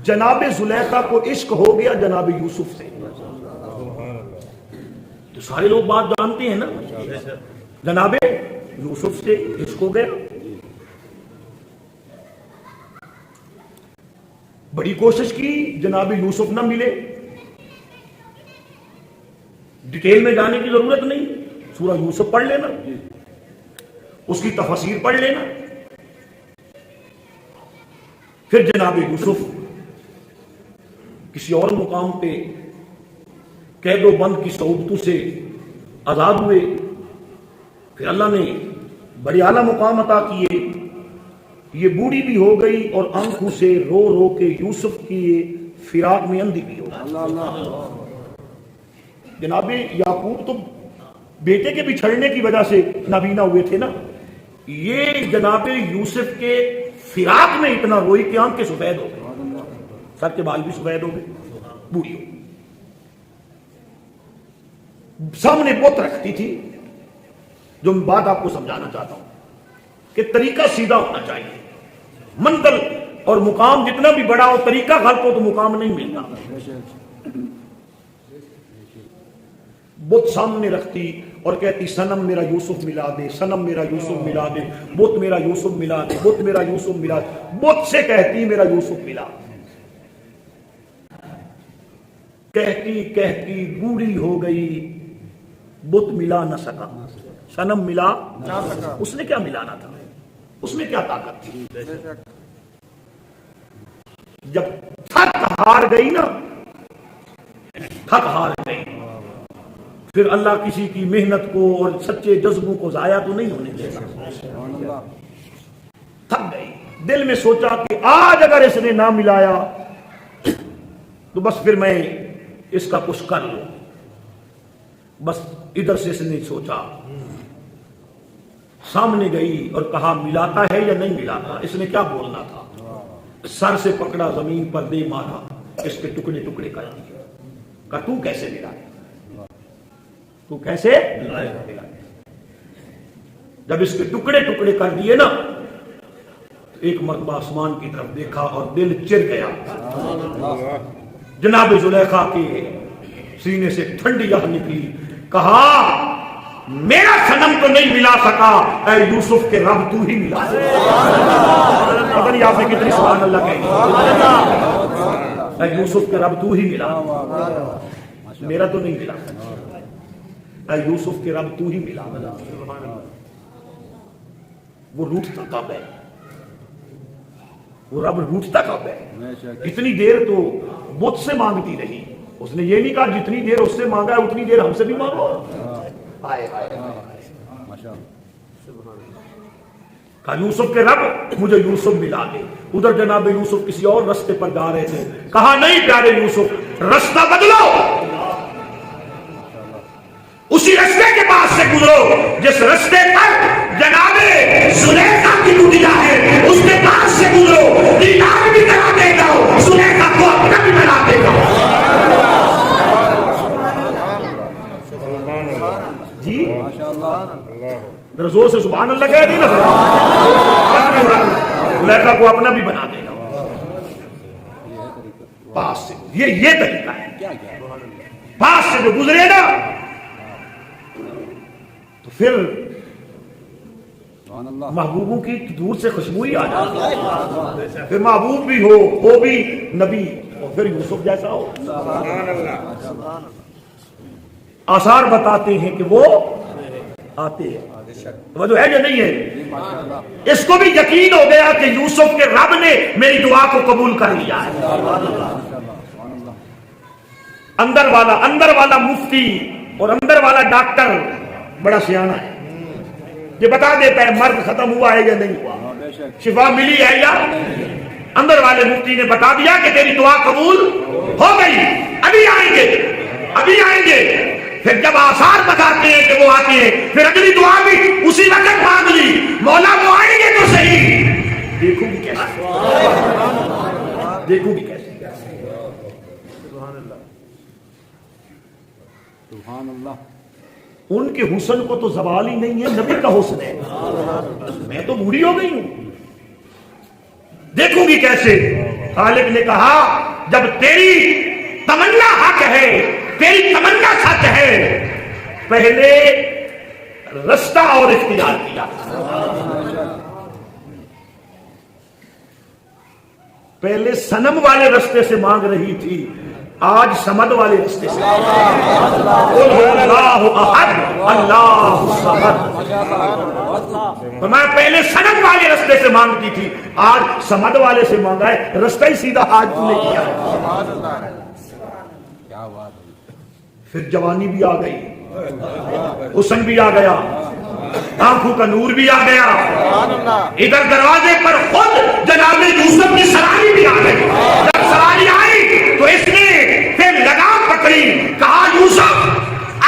جناب زلیخا کو عشق ہو گیا جناب یوسف سے، تو سارے لوگ بات جانتے ہیں نا، جناب یوسف سے عشق ہو گیا۔ بڑی کوشش کی جناب یوسف نہ ملے، ڈیٹیل میں جانے کی ضرورت نہیں، سورہ یوسف پڑھ لینا، اس کی تفسیر پڑھ لینا۔ پھر جناب یوسف کسی اور مقام پہ قید و بند کی صعوبتوں سے آزاد ہوئے، پھر اللہ نے بڑے اعلیٰ مقام عطا کیے، یہ بوڑھی بھی ہو گئی اور آنکھوں سے رو رو کے یوسف کی فراق میں اندھی بھی ہو گئی۔ جناب یعقوب تو بیٹے کے بچھڑنے کی وجہ سے نابینا ہوئے تھے نا، یہ جناب یوسف کے فراق میں اتنا روئی کہ آنکھ کے سفید ہو گئے، سر کے بال بھی سفید ہو گئے، بوڑھی ہو گئی۔ سامنے بت رکھتی تھی، جو میں بات آپ کو سمجھانا چاہتا ہوں کہ طریقہ سیدھا ہونا چاہیے۔ منزل اور مقام جتنا بھی بڑا ہو، طریقہ غلط ہو تو مقام نہیں ملتا۔ بت سامنے رکھتی اور کہتی صنم میرا یوسف ملا دے، صنم میرا یوسف ملا دے، بت میرا یوسف ملا دے، بت میرا یوسف ملا دے، بت سے کہتی میرا یوسف ملا۔ کہتی کہتی بوڑھی ہو گئی، بت ملا نہ سکا، صنم ملا نہ سکا۔ اس نے کیا ملانا تھا؟ اس میں کیا طاقت تھی؟ جب تھک ہار گئی نا، تھک ہار گئی، پھر اللہ کسی کی محنت کو اور سچے جذبوں کو ضائع تو نہیں ہونے دیتا۔ تھک گئی، دل میں سوچا کہ آج اگر اس نے نہ ملایا تو بس پھر میں اس کا کچھ کر لوں۔ بس ادھر سے اس نے سوچا، سامنے گئی اور کہا ملاتا ہے یا نہیں ملاتا؟ اس نے کیا بولنا تھا؟ سر سے پکڑا زمین پر دے مارا، اس کے ٹکڑے ٹکڑے کر دیے. کہا تو کیسے ملا؟ تو کیسے ملا؟ جب اس کے ٹکڑے ٹکڑے کر دیے نا، ایک مرتبہ آسمان کی طرف دیکھا اور دل چر گیا. جناب زلیخا کے سینے سے ٹھنڈی آہ نکلی. کہا میرا صنم تو نہیں ملا سکا، اے یوسف کے رب تو ہی ملا. پتہ نہیں آپ نے کتنی سبحان اللہ کہی. اے یوسف کے رب تو ہی ملا، میرا تو نہیں ملا. اے یوسف کے رب تو ہی ملا. وہ روٹتا کب ہے؟ وہ رب روٹتا کب ہے؟ اتنی دیر تو بت سے مانگتی رہی. اس نے یہ نہیں کہا جتنی دیر اس سے مانگا ہے اتنی دیر ہم سے بھی مانگو. کہا یوسف کے رب مجھے یوسف ملا دے. ادھر جناب یوسف کسی اور رستے پر جا رہے تھے. کہا نہیں پیارے یوسف، رستہ بدلو، اسی رستے کے پاس سے گزرو جس رستے پر جناب زلیخا کی کٹیا ہے، اس کے پاس سے گزرو. دیدار بھی کرا دے گا، زلیخا کو اپنا بھی بنا دے گا. جی زور سے سبحان اللہ کہہ دی نا. زلیخا کو اپنا بھی بنا دے گا. پاس سے یہ طریقہ ہے. پاس سے جو گزرے نا تو پھر محبوبوں کی دور سے خوشبو ہی آ جاتی ہے. پھر محبوب بھی ہو، وہ بھی نبی، اور پھر یوسف جیسا ہو. آثار بتاتے ہیں کہ وہ آتے ہیں. وہ جو ہے جو نہیں ہے، اس کو بھی یقین ہو گیا کہ یوسف کے رب نے میری دعا کو قبول کر لیا ہے. اندر والا مفتی اور اندر والا ڈاکٹر بڑا سیانہ ہے. یہ بتا دیتا ہے مرض ختم ہوا ہے یا نہیں ہوا، شفا ملی ہے یا. اندر والے مفتی نے بتا دیا کہ تیری دعا قبول ہو گئی، ابھی آئیں گے. پھر جب آثار بتاتے ہیں کہ وہ آتے ہیں، پھر اگلی دعا بھی اسی وقت مانگ لی. مولا وہ آئیں گے تو صحیح. دیکھو گی کیسے. سبحان اللہ. ان کے حسن کو تو زوال ہی نہیں ہے، نبی کا حسن ہے. میں تو بوڑھی ہو گئی ہوں، دیکھوں گی کیسے. خالق نے کہا جب تیری تمنا حق ہے، تیری تمنا سچ ہے، پہلے رستہ اور اختیار کیا. پہلے صنم والے رستے سے مانگ رہی تھی، آج سمد والے رستے سے. اللہ احد اللہ صمد. میں پہلے صنم والے رستے سے مانگتی تھی، آج سمد والے سے مانگا ہے. رستہ ہی سیدھا آج تو نے کیا. پھر جوانی بھی آ گئی، حسن بھی آ گیا، آنکھوں کا نور بھی آ گیا. ادھر دروازے پر خود جناب یوسف کی سواری بھی آ گئی. جب سواری آئی تو اس نے پھر لگام پکڑی. کہا یوسف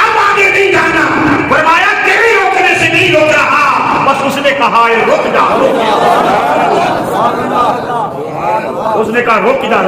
اب آگے نہیں جانا. فرمایا تیرے روکنے سے نہیں روک رہا، بس اس نے کہا رک جا. اس نے کہا رک جا.